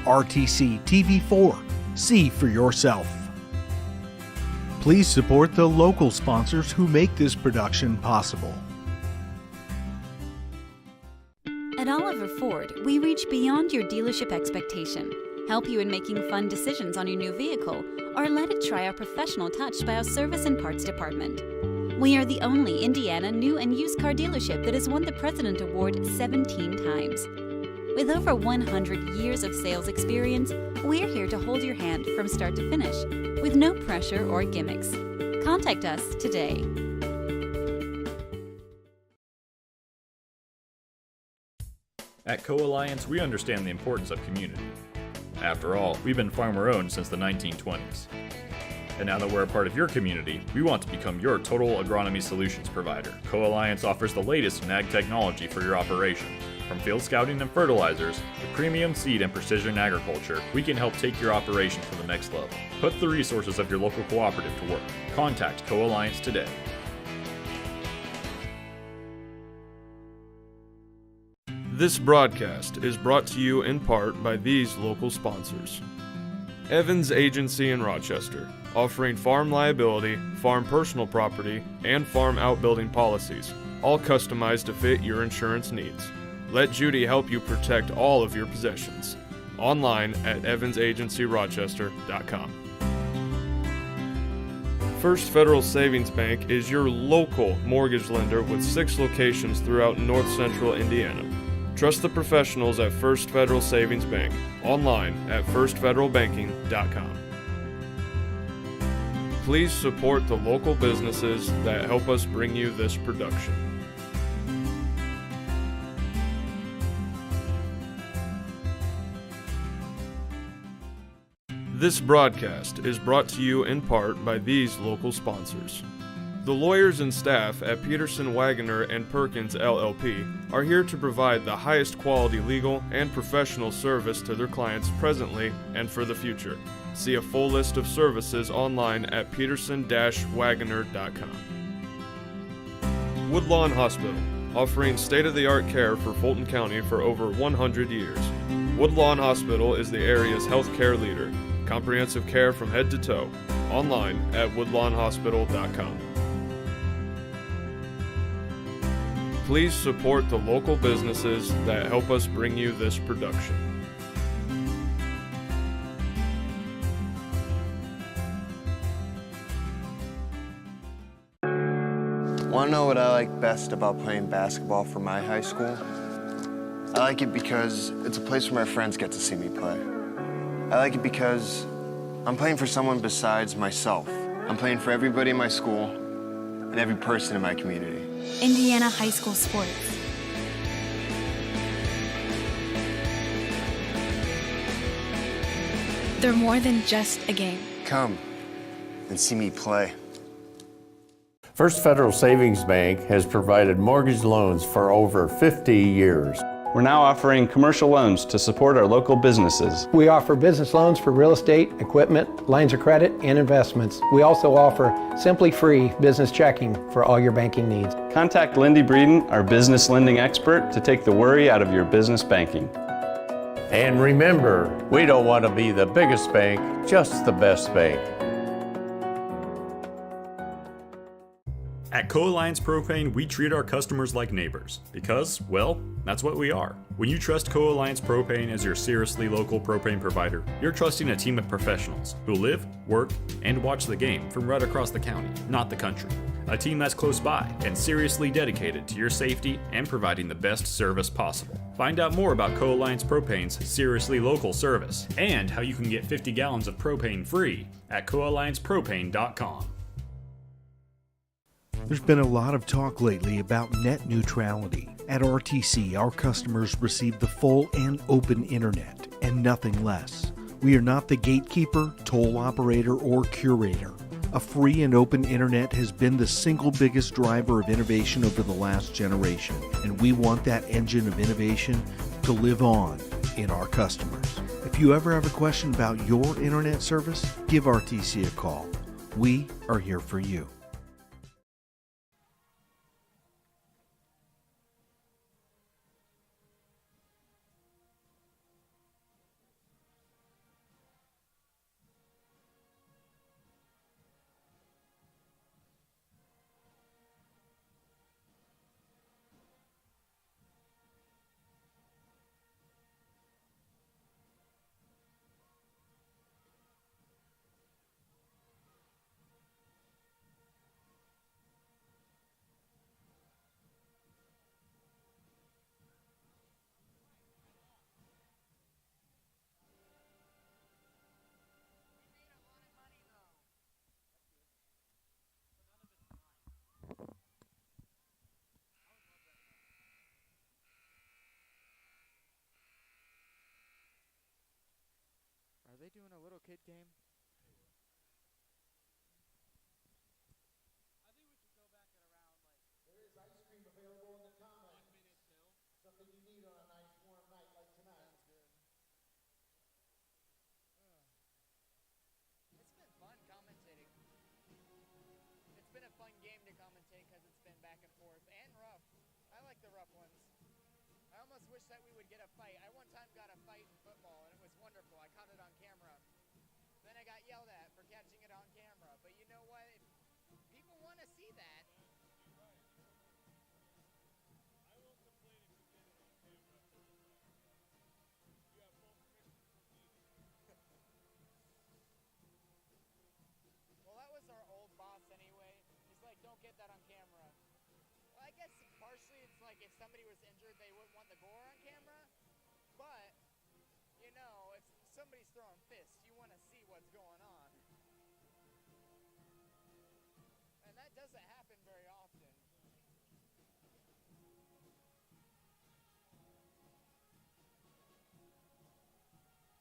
RTC TV4. See for yourself. Please support the local sponsors who make this production possible. At Oliver Ford, we reach beyond your dealership expectation, help you in making fun decisions on your new vehicle, or let it try our professional touch by our service and parts department. We are the only Indiana new and used car dealership that has won the President Award 17 times. With over 100 years of sales experience, we're here to hold your hand from start to finish, with no pressure or gimmicks. Contact us today. At Co-Alliance, we understand the importance of community. After all, we've been farmer-owned since the 1920s. And now that we're a part of your community, we want to become your total agronomy solutions provider. Co-Alliance offers the latest in ag technology for your operation. From field scouting and fertilizers to premium seed and precision agriculture, we can help take your operation to the next level. Put the resources of your local cooperative to work. Contact Co-Alliance today. This broadcast is brought to you in part by these local sponsors. Evans Agency in Rochester, offering farm liability, farm personal property, and farm outbuilding policies, all customized to fit your insurance needs. Let Judy help you protect all of your possessions. Online at evansagencyrochester.com. First Federal Savings Bank is your local mortgage lender with 6 locations throughout north central Indiana. Trust the professionals at First Federal Savings Bank. Online at firstfederalbanking.com. Please support the local businesses that help us bring you this production. This broadcast is brought to you in part by these local sponsors. The lawyers and staff at Peterson, Wagoner & Perkins LLP are here to provide the highest quality legal and professional service to their clients presently and for the future. See a full list of services online at peterson-wagoner.com. Woodlawn Hospital, offering state-of-the-art care for Fulton County for over 100 years. Woodlawn Hospital is the area's healthcare leader. Comprehensive care from head to toe. Online at woodlawnhospital.com. Please support the local businesses that help us bring you this production. Want to know what I like best about playing basketball for my high school? I like it because it's a place where my friends get to see me play. I like it because I'm playing for someone besides myself. I'm playing for everybody in my school and every person in my community. Indiana high school sports. They're more than just a game. Come and see me play. First Federal Savings Bank has provided mortgage loans for over 50 years. We're now offering commercial loans to support our local businesses. We offer business loans for real estate, equipment, lines of credit, and investments. We also offer simply free business checking for all your banking needs. Contact Lindy Breeden, our business lending expert, to take the worry out of your business banking. And remember, we don't want to be the biggest bank, just the best bank. At Co-Alliance Propane, we treat our customers like neighbors because, well, that's what we are. When you trust Co-Alliance Propane as your seriously local propane provider, you're trusting a team of professionals who live, work, and watch the game from right across the county, not the country. A team that's close by and seriously dedicated to your safety and providing the best service possible. Find out more about Co-Alliance Propane's seriously local service and how you can get 50 gallons of propane free at coalliancepropane.com. There's been a lot of talk lately about net neutrality. At RTC, our customers receive the full and open internet and nothing less. We are not the gatekeeper, toll operator, or curator. A free and open internet has been the single biggest driver of innovation over the last generation, and we want that engine of innovation to live on in our customers. If you ever have a question about your internet service, give RTC a call. We are here for you. Are they doing a little kid game? There is ice cream available in the common. Something you need on a the rough ones. I almost wish that we would get a fight. I one time got a fight in football, and it was wonderful. I caught it on camera. Then I got yelled at for catching it on camera. But you know what? If people want to see that. Well, that was our old boss anyway. He's like, don't get that on camera. Well, I guess partially it's like if somebody was injured, they wouldn't want the gore on camera. But, you know, if somebody's throwing fists, you want to see what's going on. And that doesn't happen very often.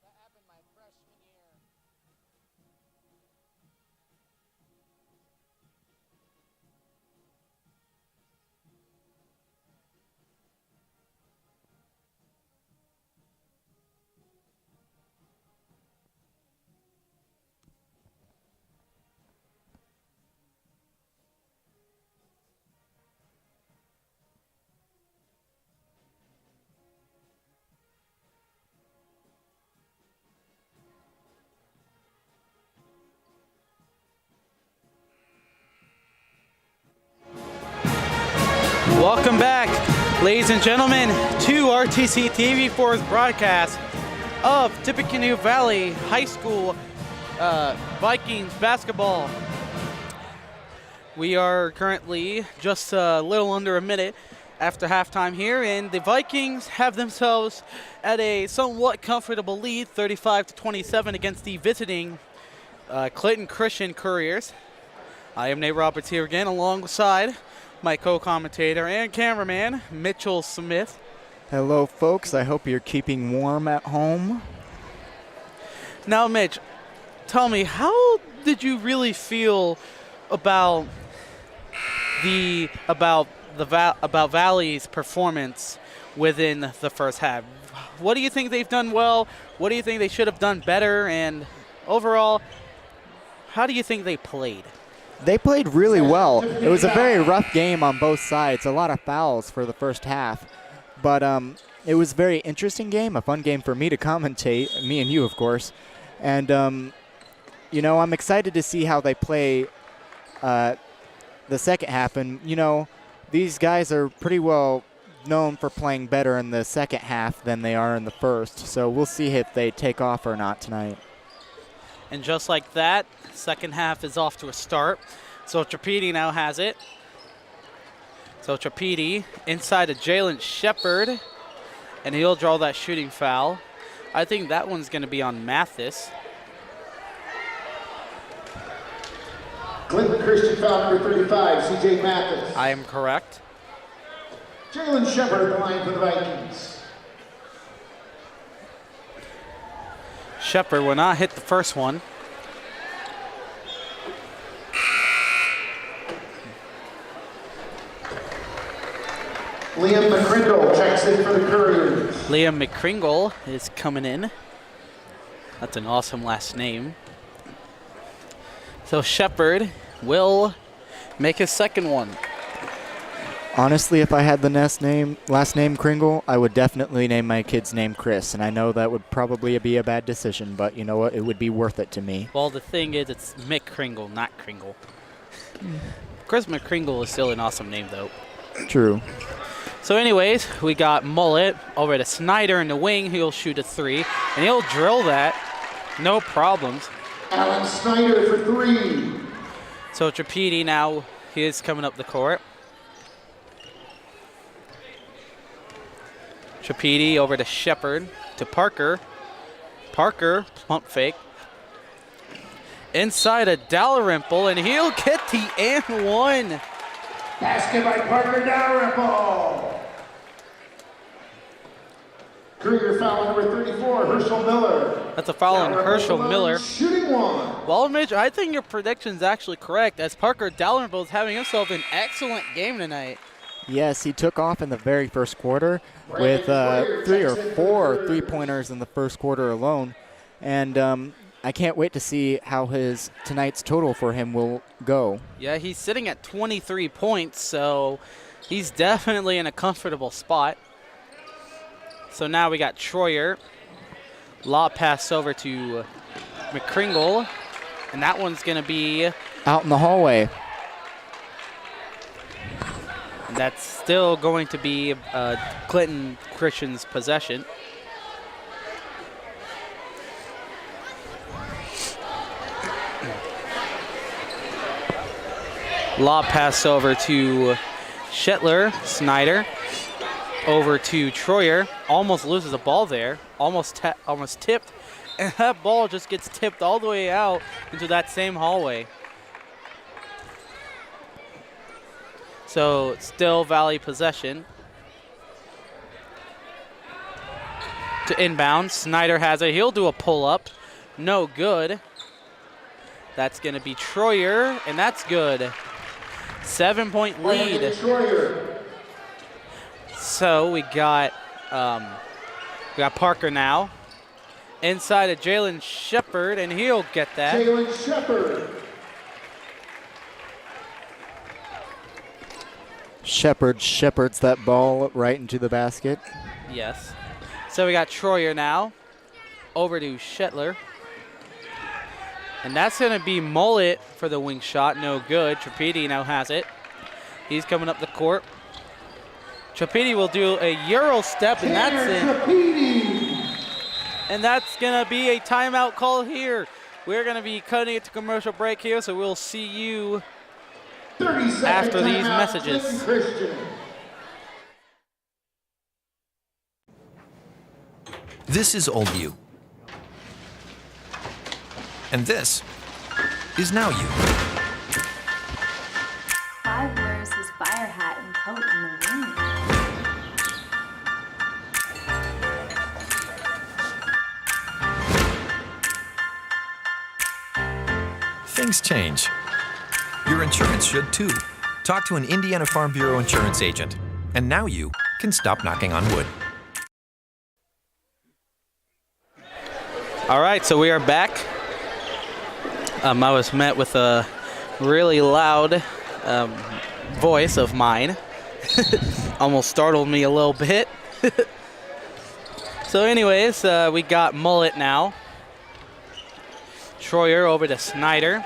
That happened my freshman year. Welcome back, ladies and gentlemen, to RTC TV4's broadcast of Tippecanoe Valley High School Vikings basketball. We are currently just a little under a minute after halftime here, and the Vikings have themselves at a somewhat comfortable lead, 35-27 against the visiting Clinton Christian Couriers. I am Nate Roberts here again alongside my co-commentator and cameraman, Mitchell Smith. Hello, folks. I hope you're keeping warm at home. Now, Mitch, tell me, how did you really feel about Valley's performance within the first half? What do you think they've done well? What do you think they should have done better? And overall, how do you think they played? They played really well. It was a very rough game on both sides. A lot of fouls for the first half. But it was a very interesting game, a fun game for me to commentate, me and you, of course. And, you know, I'm excited to see how they play the second half. And, you know, these guys are pretty well known for playing better in the second half than they are in the first. So we'll see if they take off or not tonight. And just like that, second half is off to a start. So Trapedi now has it. So Trapedi inside to Jalen Shepard, and he'll draw that shooting foul. I think that one's going to be on Mathis. Clinton Christian foul number 35, CJ Mathis. I am correct. Jalen Shepard at the line for the Vikings. Shepard will not hit the first one. Liam McCringle checks in for the Couriers. Liam McCringle is coming in. That's an awesome last name. So Shepard will make his second one. Honestly, if I had the last name Kringle, I would definitely name my kid's name Chris. And I know that would probably be a bad decision, but you know what? It would be worth it to me. Well, the thing is, it's Mick Kringle, not Kringle. Chris McCringle is still an awesome name, though. True. So anyways, we got Mullet over to Snyder in the wing. He'll shoot a three, and he'll drill that. No problems. Alan Snyder for three. So Trapedi now, he is coming up the court. Trapedi over to Shepard, to Parker. Parker, pump fake. Inside a Dalrymple, and he'll get the and one. Basket by Parker Dalrymple. Courier foul number 34, Herschel Miller. That's a foul on Herschel Miller. Shooting one. Well, Mitch, I think your prediction's actually correct, as Parker Dalrymple is having himself an excellent game tonight. Yes, he took off in the very first quarter with 3 or 4 three-pointers in the first quarter alone. And I can't wait to see how tonight's total for him will go. Yeah, he's sitting at 23 points, so He's definitely in a comfortable spot. So now we got Troyer. Lob pass over to McCringle. And that one's going to be out in the hallway. And that's still going to be Clinton Christian's possession. Lob pass over to Shetler. Snyder over to Troyer. Almost loses the ball there. Almost tipped. And that ball just gets tipped all the way out into that same hallway. So still Valley possession. To inbound. Snyder has it. He'll do a pull-up. No good. That's going to be Troyer, and that's good. 7-point lead. So we got Parker now. Inside of Jalen Shepard, and he'll get that. Jalen Shepard. Shepard shepherds that ball right into the basket. Yes. So we got Troyer now. Over to Shetler. And that's going to be Mullet for the wing shot. No good. Trapedi now has it. He's coming up the court. Trapedi will do a Euro step, and that's it. And that's going to be a timeout call here. We're going to be cutting it to commercial break here, so we'll see you after these messages. This is Old You. And this is Now You. 5 wears his fire hat and coat in the wind. Things change. Your insurance should too. Talk to an Indiana Farm Bureau insurance agent. And now you can stop knocking on wood. All right, so we are back. I was met with a really loud voice of mine. Almost startled me a little bit. So anyways, we got Mullet now. Troyer over to Snyder.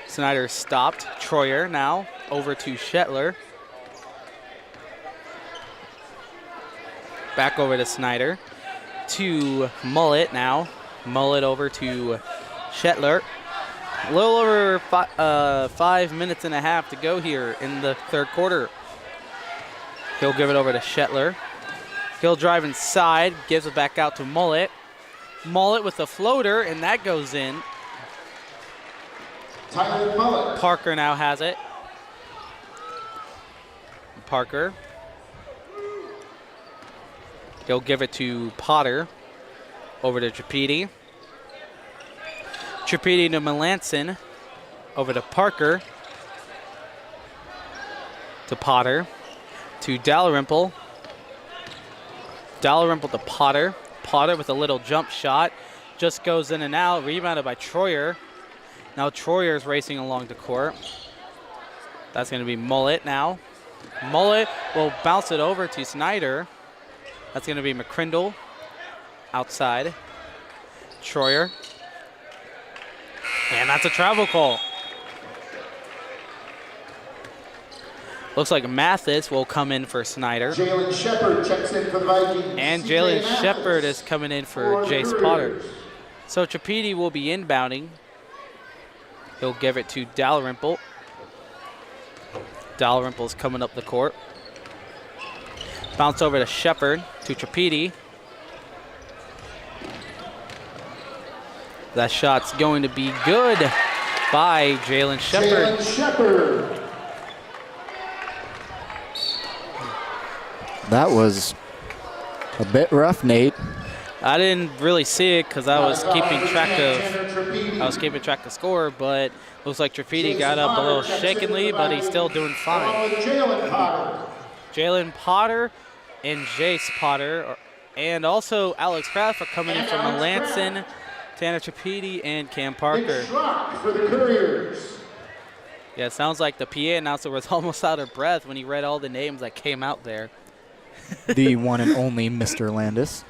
Snyder stopped. Troyer now over to Shetler. Back over to Snyder. To Mullet now. Mullet over to Shetler. A little over 5 minutes and a half to go here in the third quarter. He'll give it over to Shetler. He'll drive inside, gives it back out to Mullet. Mullet with a floater, and that goes in. Parker now has it. Parker. He'll give it to Potter. Over to Trapedi. Trapedi to Melanson. Over to Parker. To Potter. To Dalrymple. Dalrymple to Potter. Potter with a little jump shot. Just goes in and out. Rebounded by Troyer. Now Troyer's racing along the court. That's going to be Mullet now. Mullet will bounce it over to Snyder. That's going to be McCrindle. Outside. Troyer. And that's a travel call. Looks like Mathis will come in for Snyder. Jalen Shepard checks in for the Vikings. And Jalen Shepard is coming in for Jace Potter. So Trapedi will be inbounding. He'll give it to Dalrymple. Dalrymple's coming up the court. Bounce over to Shepard, to Trapedi. That shot's going to be good by Jalen Shepard. Jalen Shepard. That was a bit rough, Nate. I didn't really see it because I was keeping track of score, but looks like Trapedi got up a little shakenly, but he's still doing fine. Jalen Potter and Jace Potter, and also Alex Kraft are coming in from Melanson, Tanner Trapedi, and Cam Parker. For the Couriers. Yeah, it sounds like the PA announcer was almost out of breath when he read all the names that came out there. The one and only Mr. Landis.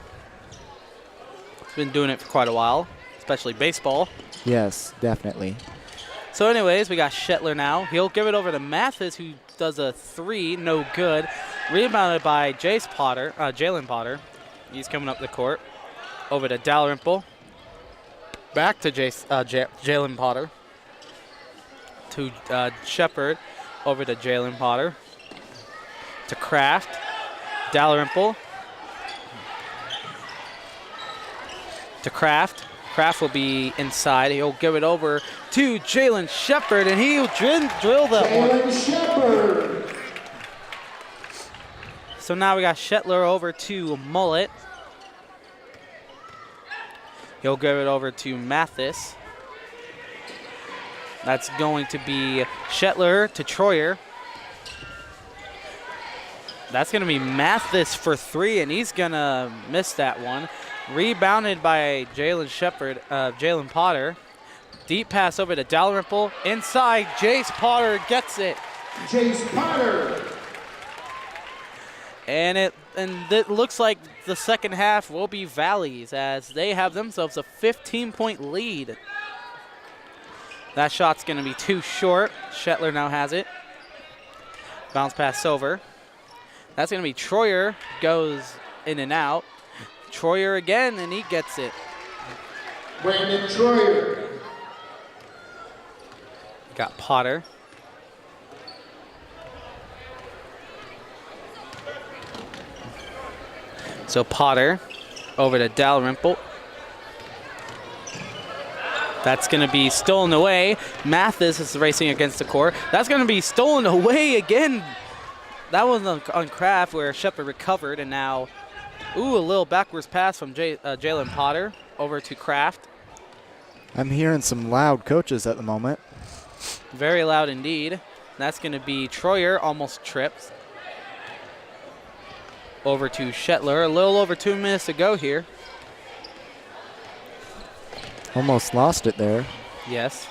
He's been doing it for quite a while, especially baseball. Yes, definitely. So anyways, we got Shetler now. He'll give it over to Mathis, who does a 3, no good. Rebounded by Jalen Potter. He's coming up the court. Over to Dalrymple. Back to Jalen Potter. To Shepard. Over to Jalen Potter. To Kraft. Dalrymple. To Kraft. Kraft will be inside. He'll give it over to Jalen Shepard, and he'll drill that one. Jalen Shepard. So now we got Shetler over to Mullet. He'll give it over to Mathis. That's going to be Shetler to Troyer. That's going to be Mathis for 3, and he's going to miss that one. Rebounded by Jalen Potter. Deep pass over to Dalrymple. Inside, Jace Potter gets it. Jace Potter. And it looks like the second half will be Valley's as they have themselves a 15-point lead. That shot's going to be too short. Shetler now has it. Bounce pass over. That's going to be Troyer. Goes in and out. Troyer again, and he gets it. Brandon Troyer. Got Potter. So Potter over to Dalrymple. That's going to be stolen away. Mathis is racing against the court. That's going to be stolen away again. That was on Kraft where Shepard recovered, and now, a little backwards pass from Jalen Potter over to Kraft. I'm hearing some loud coaches at the moment. Very loud indeed. That's going to be Troyer, almost trips. Over to Shetler, a little over 2 minutes to go here. Almost lost it there. Yes.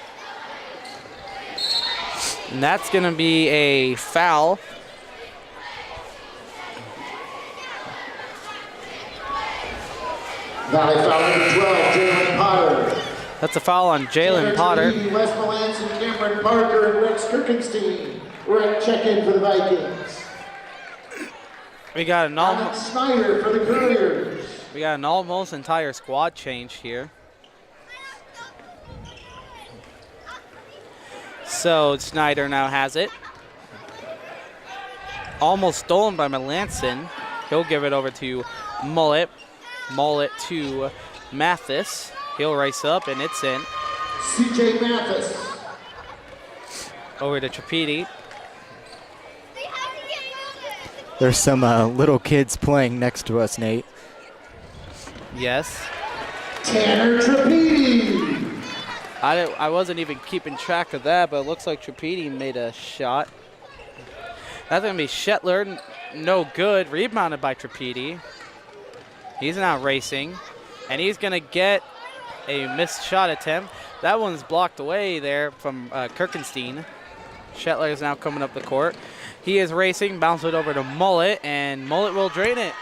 And that's going to be a foul. Valley foul number 12, Jalen Potter. That's a foul on Jalen Potter. Wes Melanson, Cameron Parker, and Rex Kirkenstein. We're at check-in for the Vikings. We got an Alex Snyder for the Couriers. We got an almost entire squad change here. So Snyder now has it. Almost stolen by Melanson. He'll give it over to Mullet. Mullet to Mathis. He'll race up, and it's in. CJ Mathis. Over to Trapedi. There's some little kids playing next to us, Nate. Yes. Tanner Trapedi. I wasn't even keeping track of that, but it looks like Trapedi made a shot. That's going to be Shetler. No good. Rebounded by Trapedi. He's now racing, and he's going to get a missed shot attempt. That one's blocked away there from Kirkenstein. Shetler is now coming up the court. He is racing, bounce it over to Mullet, and Mullet will drain it.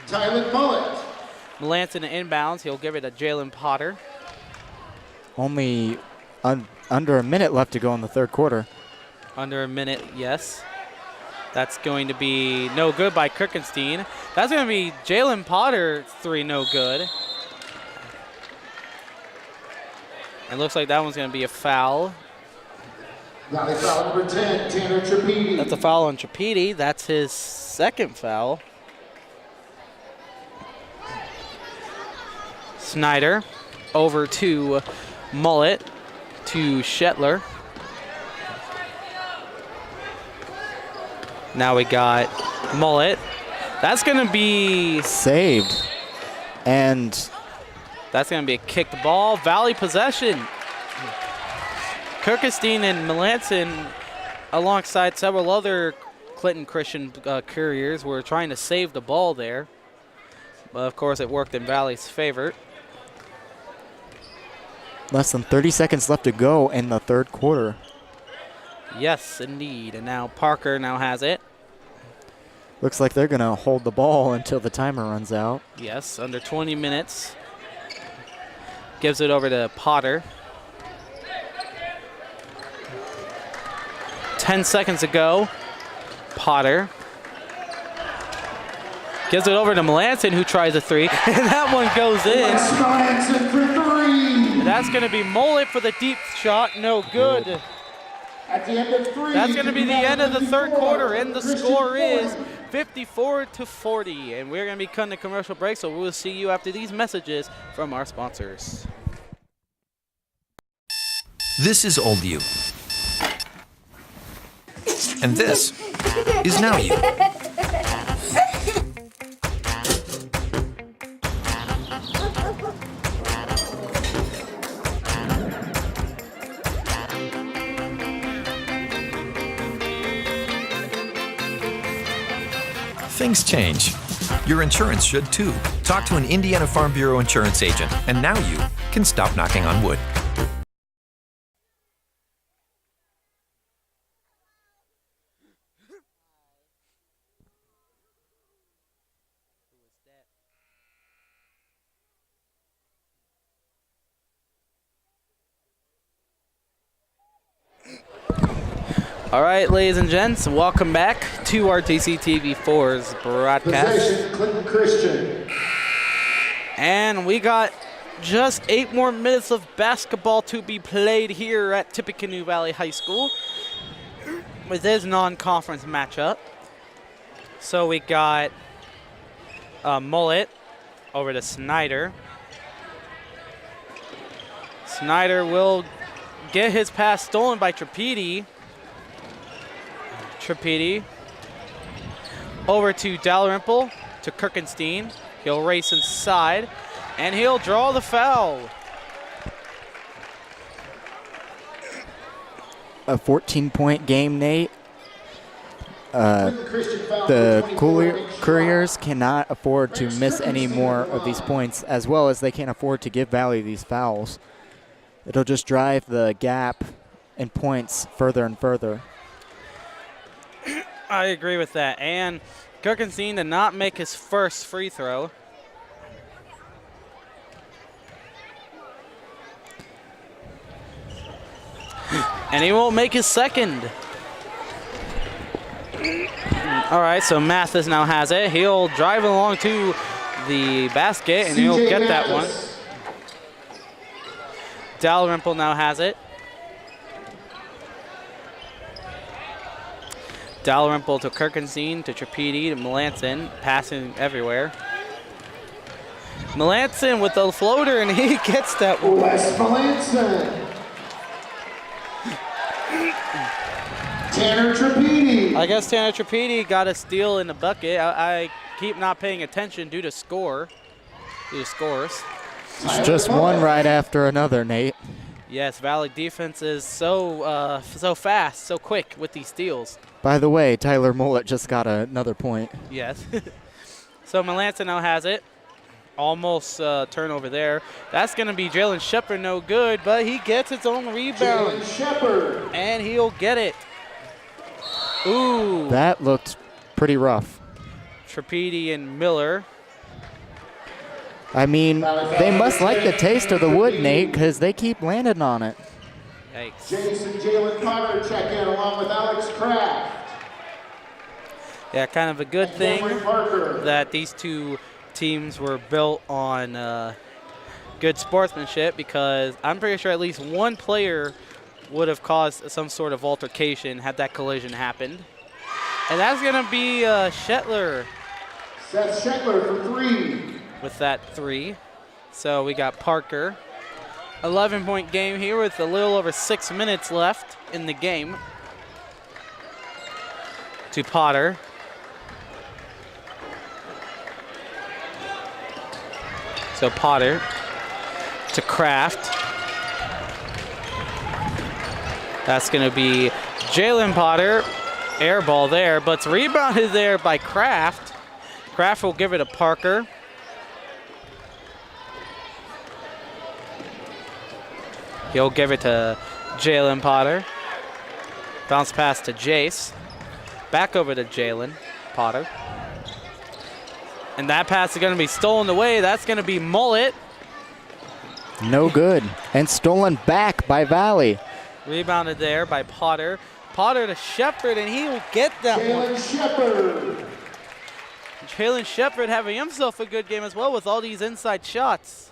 Tyler Mullet. Melanson inbounds. He'll give it to Jalen Potter. Only under a minute left to go in the third quarter. Under a minute, yes. That's going to be no good by Kirkenstein. That's going to be Jalen Potter 3, no good. It looks like that one's going to be a foul. Valley foul number 10, Tanner Trapedi. That's a foul on Trapedi. That's his second foul. Snyder over to Mullet to Shetler. Now we got Mullet. That's going to be saved. And that's going to be a kicked ball. Valley possession. Kirkenstein and Melanson, alongside several other Clinton Christian Couriers, were trying to save the ball there. But of course, it worked in Valley's favor. Less than 30 seconds left to go in the third quarter. Yes, indeed. And now Parker now has it. Looks like they're going to hold the ball until the timer runs out. Yes, under 20 minutes. Gives it over to Potter. 10 seconds to go. Potter. Gives it over to Melanson, who tries a three. And that one goes in. Melanson for three. And that's going to be Mullet for the deep shot. No good. At the end of three. That's going to be the end of the third quarter, and the score is 54-40. And we're going to be cutting a commercial break, so we'll see you after these messages from our sponsors. This is Old You. And this is Now You. Things change. Your insurance should too. Talk to an Indiana Farm Bureau insurance agent, and now you can stop knocking on wood. All right, ladies and gents, welcome back to our TCTV4's broadcast. Possession, Clinton Christian. And we got just 8 more minutes of basketball to be played here at Tippecanoe Valley High School with this non-conference matchup. So we got Mullet over to Snyder. Snyder will get his pass stolen by Trapedi. Trapedi over to Dalrymple, to Kirkenstein. He'll race inside, and he'll draw the foul. A 14-point game, Nate. The Couriers cannot afford to miss any more of these points, as well as they can't afford to give Valley these fouls. It'll just drive the gap in points further and further. I agree with that. And Kirkenstein did not make his first free throw. And he won't make his second. All right, so Mathis now has it. He'll drive along to the basket, and he'll get that one. Dalrymple now has it. Dalrymple to Kirkenstein, to Trapedi, to Melanson, passing everywhere. Melanson with the floater, and he gets that one. Wes Melanson. Tanner Trapedi. I guess Tanner Trapedi got a steal in the bucket. I keep not paying attention due to scores. It's just one right after another, Nate. Yes, Valley defense is so fast, so quick with these steals. By the way, Tyler Mullet just got another point. Yes. So Melanson now has it. Almost turnover there. That's going to be Jalen Shepard, no good, but he gets his own rebound. Jalen Shepard. And he'll get it. Ooh. That looked pretty rough. Trapedi and Miller. I mean, they must like the taste of the wood, Nate, because they keep landing on it. Yikes. Jason Jalen Potter check in along with Alex Kraft. Yeah, kind of a good thing that these two teams were built on good sportsmanship, because I'm pretty sure at least one player would have caused some sort of altercation had that collision happened. And that's going to be Shetler. Seth Shetler for three. With that three. So we got Parker. 11-point game here with a little over 6 minutes left in the game. To Potter. So Potter to Kraft. That's going to be Jalen Potter. Air ball there, but it's rebounded there by Kraft. Kraft will give it to Parker. He'll give it to Jalen Potter. Bounce pass to Jace. Back over to Jalen Potter. And that pass is going to be stolen away. That's going to be Mullet. No good. And stolen back by Valley. Rebounded there by Potter. Potter to Shepard, and he will get that one. Jalen Shepard having himself a good game as well with all these inside shots.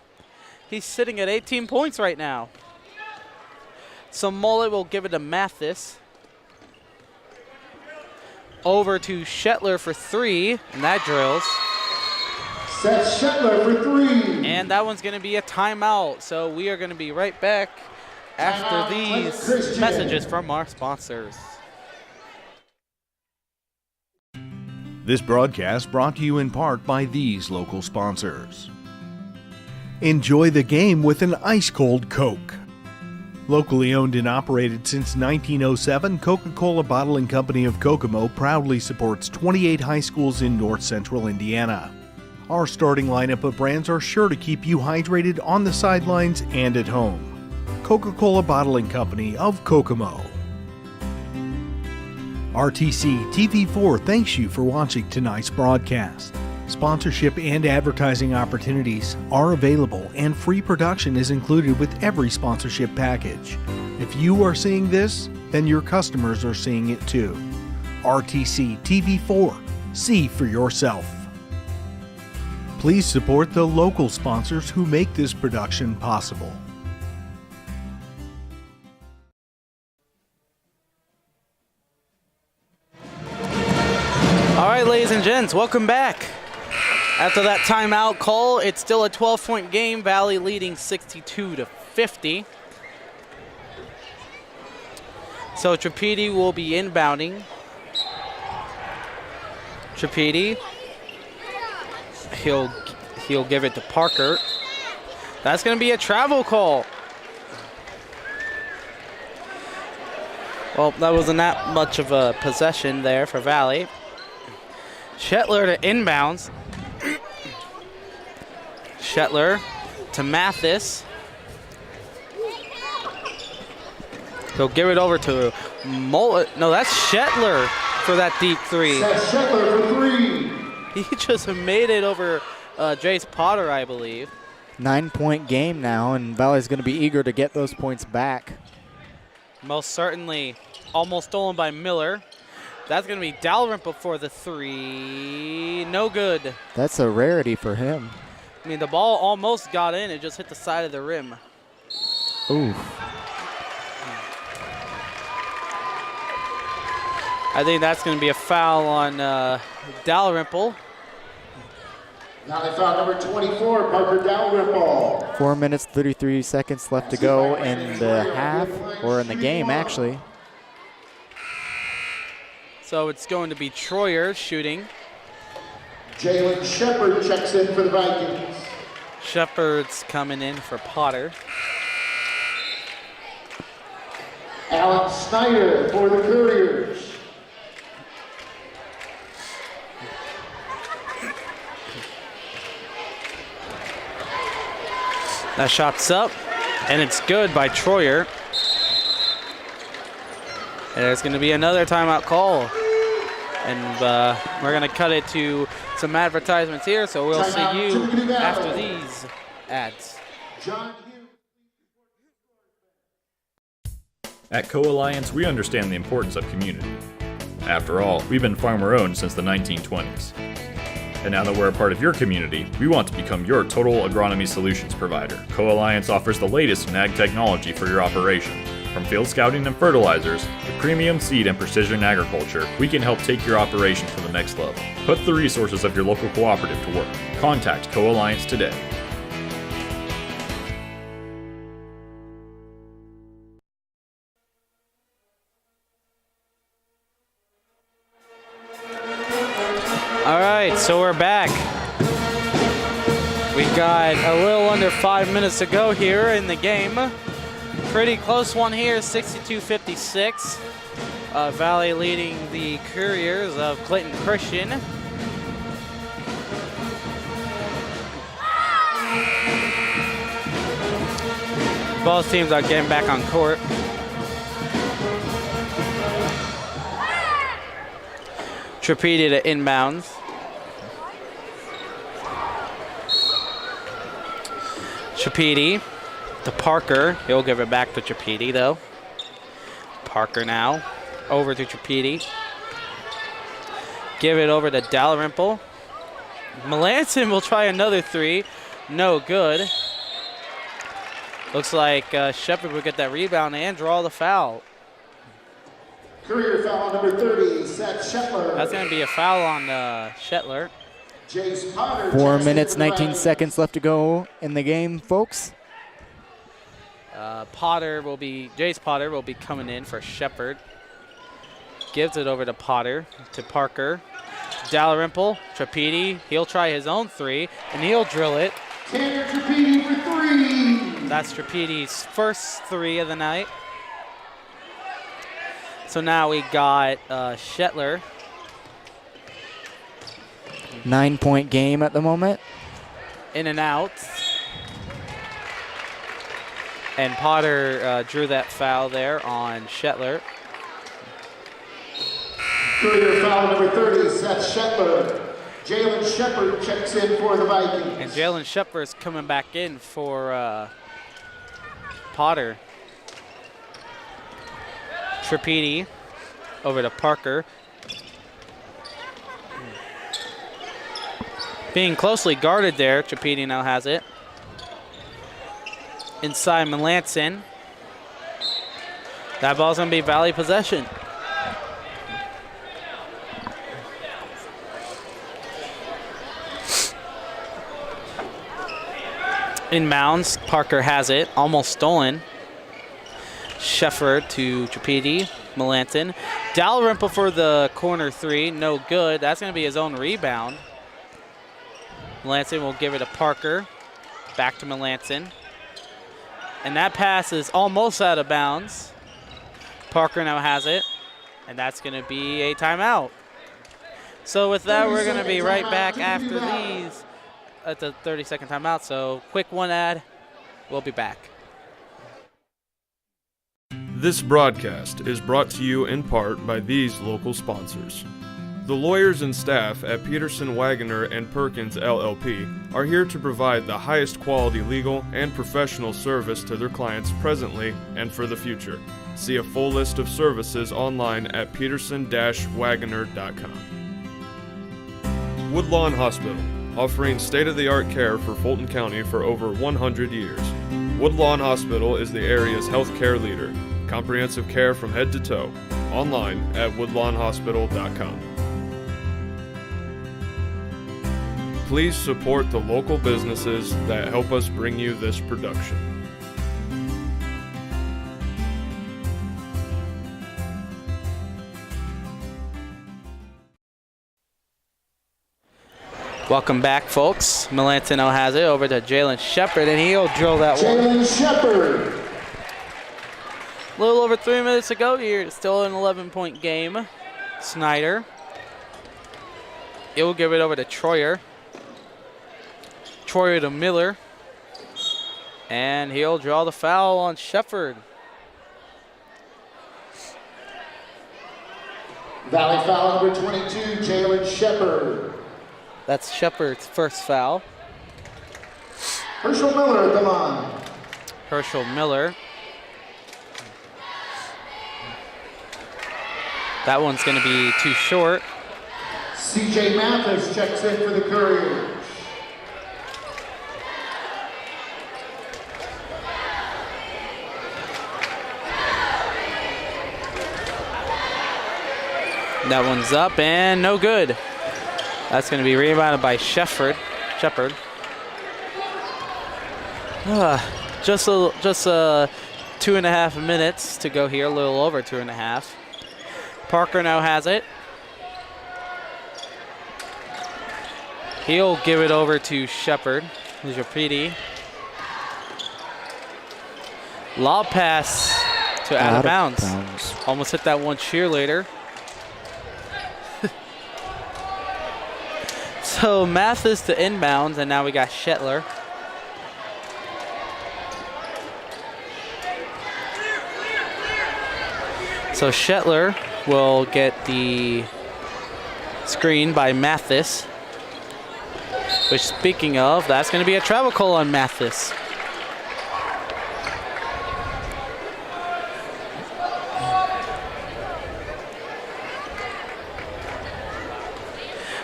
He's sitting at 18 points right now. So Mullet will give it to Mathis. Over to Shetler for 3, and that drills. Seth Shetler for 3. And that one's going to be a timeout. So we are going to be right back after these messages from our sponsors. This broadcast brought to you in part by these local sponsors. Enjoy the game with an ice-cold Coke. Locally owned and operated since 1907, Coca-Cola Bottling Company of Kokomo proudly supports 28 high schools in north central Indiana. Our starting lineup of brands are sure to keep you hydrated on the sidelines and at home. Coca-Cola Bottling Company of Kokomo. RTC TV4 thanks you for watching tonight's broadcast. Sponsorship and advertising opportunities are available, and free production is included with every sponsorship package. If you are seeing this, then your customers are seeing it too. RTC TV4. See for yourself. Please support the local sponsors who make this production possible. All right, ladies and gents, welcome back. After that timeout call, it's still a 12-point game. Valley leading 62-50. So Trapedi will be inbounding. Trapedi. He'll give it to Parker. That's going to be a travel call. Well, that wasn't that much of a possession there for Valley. Shetler to inbounds. Shetler to Mathis. He'll give it over to Mullet. No, that's Shetler for that deep 3. That's Shetler for 3. He just made it over Jace Potter, I believe. 9-point game now, and Valley's going to be eager to get those points back. Most certainly. Almost stolen by Miller. That's going to be Dalrymple for the 3. No good. That's a rarity for him. I mean, the ball almost got in. It just hit the side of the rim. Ooh. I think that's going to be a foul on Dalrymple. Now they foul number 24, Parker Dalrymple. 4 minutes, 33 seconds left to go in the half, or in the game, actually. So it's going to be Troyer shooting. Jalen Shepard checks in for the Vikings. Shepard's coming in for Potter. Alan Snyder for the Couriers. That shot's up, and it's good by Troyer. And there's going to be another timeout call. And we're going to cut it to some advertisements here, so we'll see you after these ads. At Co-Alliance, we understand the importance of community. After all, we've been farmer-owned since the 1920s. And now that we're a part of your community, we want to become your total agronomy solutions provider. Co-Alliance offers the latest in ag technology for your operation. From field scouting and fertilizers to premium seed and precision agriculture, we can help take your operation to the next level. Put the resources of your local cooperative to work. Contact Co-Alliance today. All right, so we're back. We got a little under 5 minutes to go here in the game. Pretty close one here, 62-56. Valley leading the Couriers of Clinton Christian. Both teams are getting back on court. Tripedi to inbounds. Tripedi to Parker. He'll give it back to Tripedi, though. Parker now over to Tripedi. Give it over to Dalrymple. Melanson will try another three. No good. Looks like Shepard will get that rebound and draw the foul. Career foul number 30, Seth Shetler. That's going to be a foul on Shetler. Jace Potter. 4 minutes, 19 seconds left to go in the game, folks. Jace Potter will be coming in for Shepard. Gives it over to Potter, to Parker. Dalrymple, Tripedi, he'll try his own three, and he'll drill it. Tanner Tripedi for three. That's Tripedi's first three of the night. So now we got Shetler. 9-point game at the moment. In and out. And Potter drew that foul there on Shetler. Career foul number 30, Seth Shetler. Jalen Shepard checks in for the Vikings. And Jalen Shepard is coming back in for Potter. Tripedi over to Parker. Being closely guarded there, Tripedi now has it. Inside Melanson. That ball's going to be Valley possession. Inbounds, Parker has it, almost stolen. Shefford to Tripedi, Melanson. Dalrymple for the corner three, no good. That's going to be his own rebound. Melanson will give it to Parker. Back to Melanson. And that pass is almost out of bounds. Parker now has it, and that's going to be a timeout. So with that, we're going to be right back after these at the 30-second timeout. So quick one ad. We'll be back. This broadcast is brought to you in part by these local sponsors. The lawyers and staff at Peterson, Wagoner & Perkins LLP are here to provide the highest quality legal and professional service to their clients presently and for the future. See a full list of services online at peterson-wagoner.com. Woodlawn Hospital, offering state-of-the-art care for Fulton County for over 100 years. Woodlawn Hospital is the area's healthcare leader. Comprehensive care from head to toe. Online at woodlawnhospital.com. Please support the local businesses that help us bring you this production. Welcome back, folks. Melanson now has it over to Jalen Shepard, and he'll drill that one. Jalen Shepard. A little over 3 minutes to go here. It's still an 11-point game. Snyder. He'll give it over to Troyer. Troyer to Miller. And he'll draw the foul on Shepard. Valley foul number 22, Jalen Shepard. That's Shepard's first foul. Herschel Miller at the line. Herschel Miller. That one's going to be too short. CJ Mathis checks in for the Couriers. That one's up and no good. That's going to be rebounded by Shepard. Just 2.5 minutes to go here, a little over 2.5. Parker now has it. He'll give it over to Shepard. Tripedi. Lob pass to out of bounds. Almost hit that one cheerleader. So Mathis to inbounds, and now we got Shetler. So Shetler will get the Screen by Mathis. Which, speaking of, that's going to be a travel call on Mathis.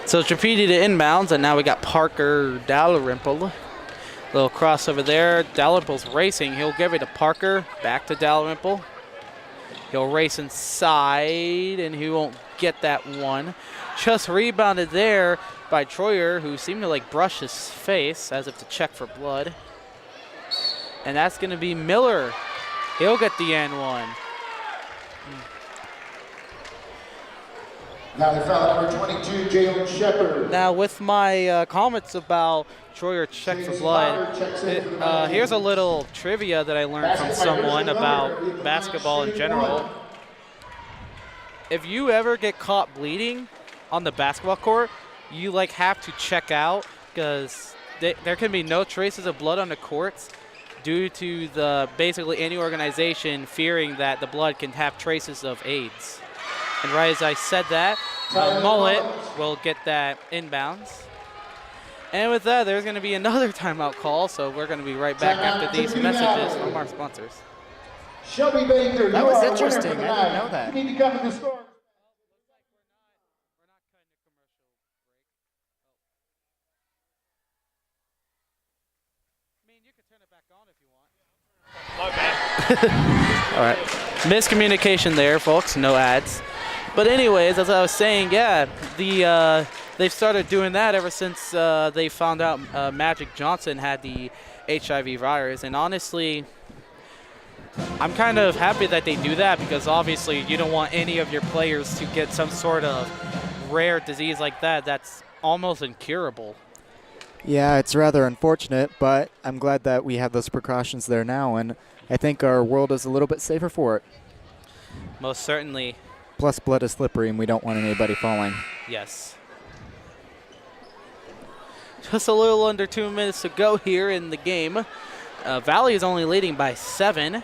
So Trapedi to inbounds, and now we got Parker Dalrymple. Little crossover there. Dalrymple's racing. He'll give it to Parker. Back to Dalrymple. He'll race inside, and he won't get that one. Just rebounded there by Troyer, who seemed to like brush his face as if to check for blood. And that's going to be Miller. He'll get the N1. Valley foul number 22, Jalen Shepard. Now, with my comments about Troyer check for blood, here's a little trivia that I learned from someone about basketball in general. If you ever get caught bleeding on the basketball court, you like have to check out because there can be no traces of blood on the courts due to the basically any organization fearing that the blood can have traces of AIDS. And right as I said that, Mullet will get that inbounds. And with that, there's going to be another timeout call, so we're going to be right back after these messages from our sponsors. Shelby Baker, that was interesting. I didn't know that. You need to come to the store. All right, miscommunication there, folks. No ads. But anyways, as I was saying, yeah, they've started doing that ever since they found out Magic Johnson had the HIV virus. And honestly, I'm kind of happy that they do that because obviously you don't want any of your players to get some sort of rare disease like that that's almost incurable. Yeah, it's rather unfortunate, but I'm glad that we have those precautions there now, and I think our world is a little bit safer for it. Most certainly. Plus, blood is slippery, and we don't want anybody falling. Yes. Just a little under 2 minutes to go here in the game. Valley is only leading by 7.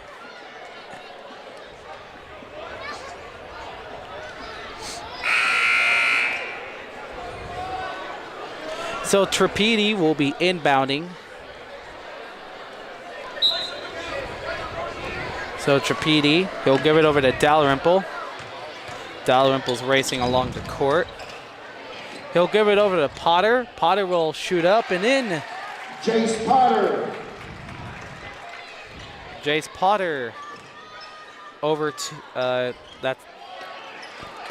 So Trapedi will be inbounding. So Trapedi, he'll give it over to Dalrymple. Dalrymple's racing along the court. He'll give it over to Potter. Potter will shoot up and in. Jace Potter. Jace Potter over to that,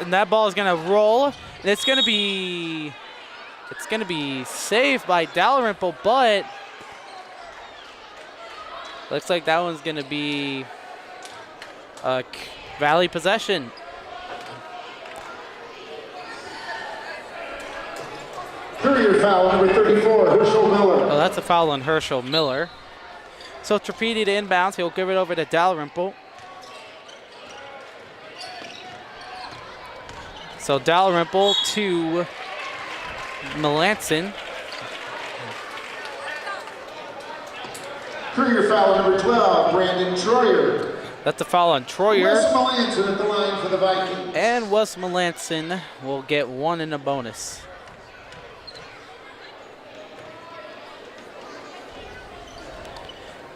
and that ball is gonna roll. And it's gonna be saved by Dalrymple, but looks like that one's gonna be Valley possession. Courier foul, number 34, Herschel Miller. Oh, that's a foul on Herschel Miller. So Trapedi to inbounds. He'll give it over to Dalrymple. So Dalrymple to Melanson. Courier foul, number 12, Brandon Troyer. That's a foul on Troyer. Wes Melanson at the line for the Vikings. And Wes Melanson will get one in a bonus.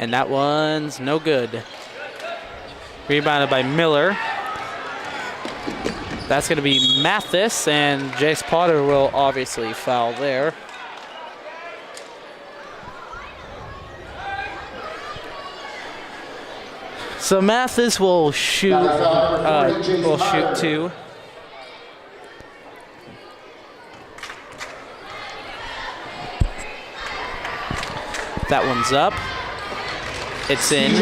And that one's no good. Rebounded by Miller. That's going to be Mathis, and Jace Potter will obviously foul there. So Mathis will shoot. Will shoot 2. That one's up. It's in.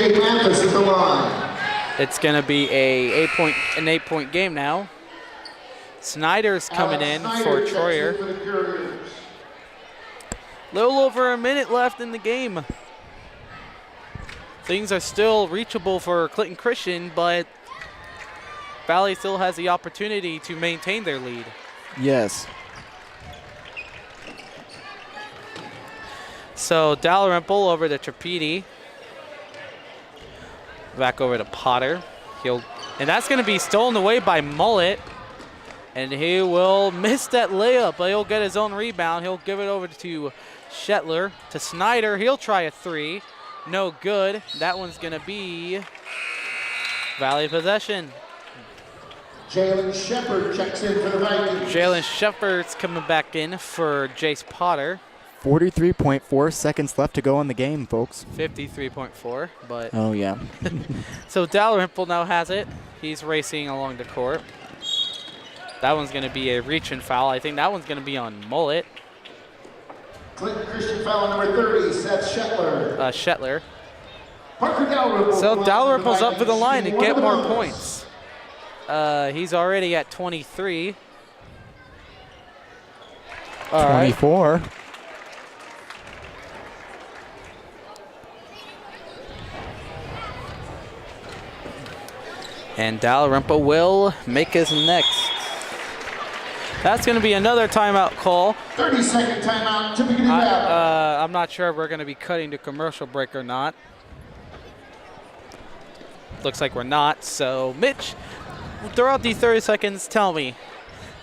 It's going to be an 8-point game now. Snyder's coming in for Troyer. Little over a minute left in the game. Things are still reachable for Clinton Christian, but Valley still has the opportunity to maintain their lead. Yes. So Dalrymple over to Trapedi. Back over to Potter. And that's going to be stolen away by Mullet. And he will miss that layup, but he'll get his own rebound. He'll give it over to Shetler, to Snyder. He'll try a three. No good. That one's going to be Valley possession. Jalen Shepard checks in for the Vikings. Jalen Shepard's coming back in for Jace Potter. 43.4 seconds left to go in the game, folks. 53.4, but. Oh, yeah. So Dalrymple now has it. He's racing along the court. That one's going to be a reach and foul. I think that one's going to be on Mullet. Clinton Christian foul number 30, Seth Shetler. Shetler. Parker Dalrymple. So Dalrymple's up for the line to get more points. He's already at 23. 24. And Dalrymple will make his next. That's going to be another timeout call. 30-second timeout, Tippecanoe Valley. I'm not sure if we're going to be cutting to commercial break or not. Looks like we're not. So, Mitch, throughout these 30 seconds, tell me,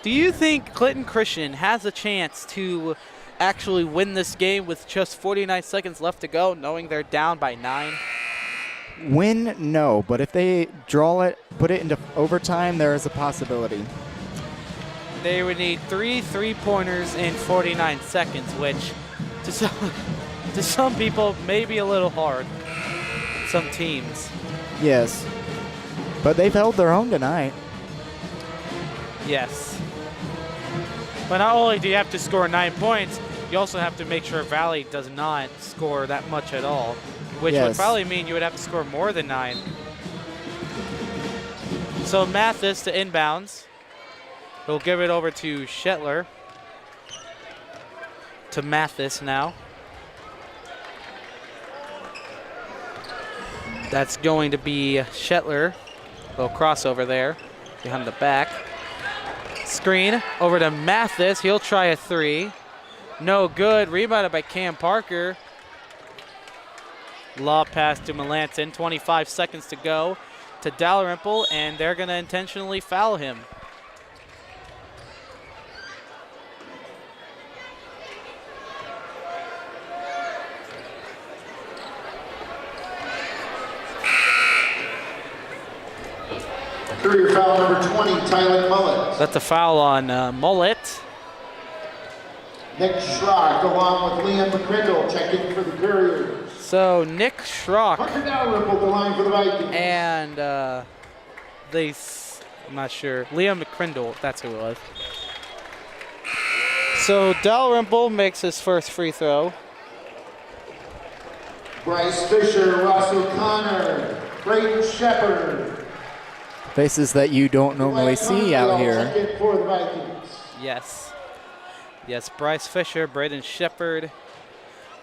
do you think Clinton Christian has a chance to actually win this game with just 49 seconds left to go, knowing they're down by 9? Win, no. But if they draw it, put it into overtime, there is a possibility. They would need 3 3-pointers in 49 seconds, which to some people may be a little hard. Some teams. Yes. But they've held their own tonight. Yes. But not only do you have to score 9 points, you also have to make sure Valley does not score that much at all, which would probably mean you would have to score more than 9. So Mathis to inbounds. He'll give it over to Shetler. To Mathis now. That's going to be Shetler. Little crossover there behind the back. Screen over to Mathis. He'll try a three. No good. Rebounded by Cam Parker. Lob pass to Melanson. 25 seconds to go to Dalrymple, and they're going to intentionally foul him. Career foul number 20, Tyler Mullet. That's a foul on Mullet. Nick Schrock along with Liam McCrindle checking for the Couriers. So Nick Schrock Parker Dalrymple the line for the Vikings. and I'm not sure, Liam McCrindle, that's who it was. So Dalrymple makes his first free throw. Bryce Fisher, Ross O'Connor, Braden Shepard. Faces that you don't normally see out here. For the Vikings. Yes. Yes, Bryce Fisher, Braden Shepard,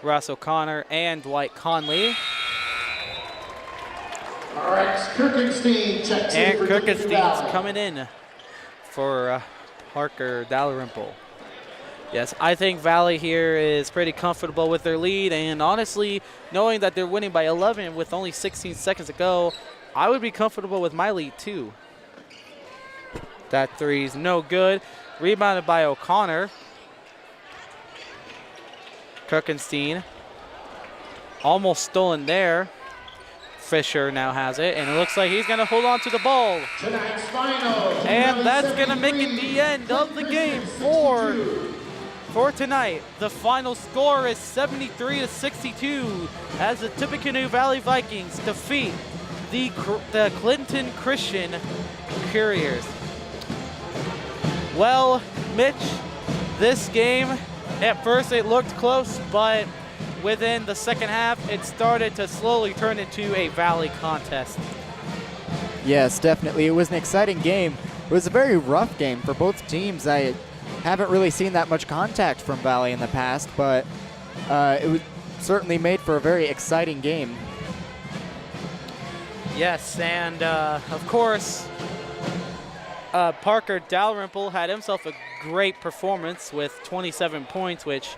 Ross O'Connor, and Dwight Conley. All right, Kirkenstein checks in And for Kirkenstein's coming in for Parker Dalrymple. Yes, I think Valley here is pretty comfortable with their lead, and honestly, knowing that they're winning by 11 with only 16 seconds to go, I would be comfortable with my lead too. That three's no good. Rebounded by O'Connor. Kirkenstein almost stolen there. Fisher now has it, and it looks like he's going to hold on to the ball. Tonight's final. And that's going to make it the end of the game for tonight. The final score is 73-62 as the Tippecanoe Valley Vikings defeat the Clinton Christian Couriers. Well, Mitch, this game, at first it looked close, but within the second half, it started to slowly turn into a Valley contest. Yes, definitely. It was an exciting game. It was a very rough game for both teams. I haven't really seen that much contact from Valley in the past, but it was certainly made for a very exciting game. Yes, and of course, Parker Dalrymple had himself a great performance with 27 points, which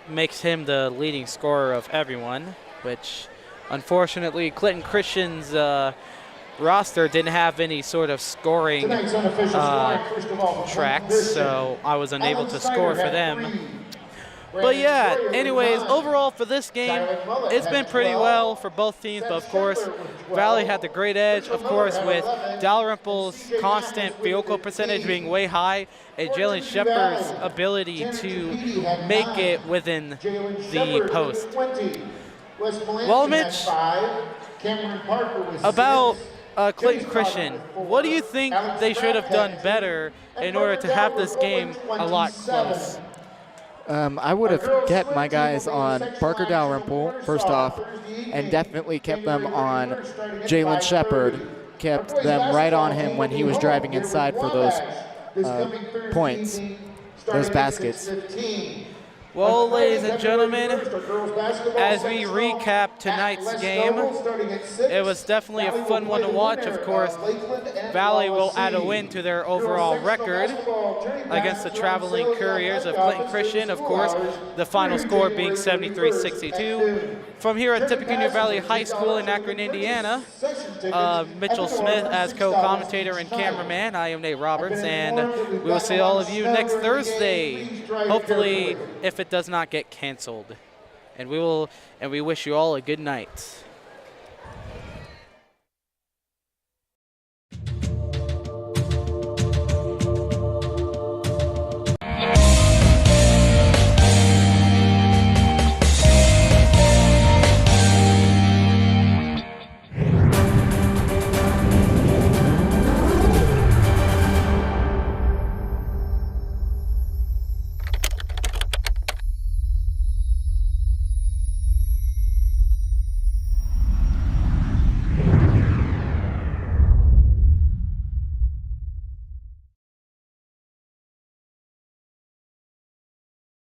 makes him the leading scorer of everyone, which unfortunately Clinton Christian's roster didn't have any sort of scoring tracks, so I was unable to score for them. But yeah, anyways, overall for this game, it's been pretty well for both teams, but of course, Valley had the great edge, of course, with Dalrymple's constant field goal percentage being way high, and Jalen Shepard's ability to make it within the post. Well, Mitch, about Clayton Christian, what do you think they should have done better in order to have this game a lot close? I would have kept my guys on Parker Dalrymple, first off, and definitely kept them on Jalen Shepard, kept them right on him when he was driving inside for those points, those baskets. Well, ladies and gentlemen, as we recap tonight's game, it was definitely a fun one to watch. Of course, Valley will add a win to their overall record against the Traveling Couriers of Clayton Christian. Of course, the final score being 73-62. From here at Tippecanoe Valley High School in Akron, Indiana, Mitchell Smith as co-commentator and cameraman. I am Nate Roberts, and we will see all of you next Thursday. Hopefully, if it does not get canceled. And we wish you all a good night.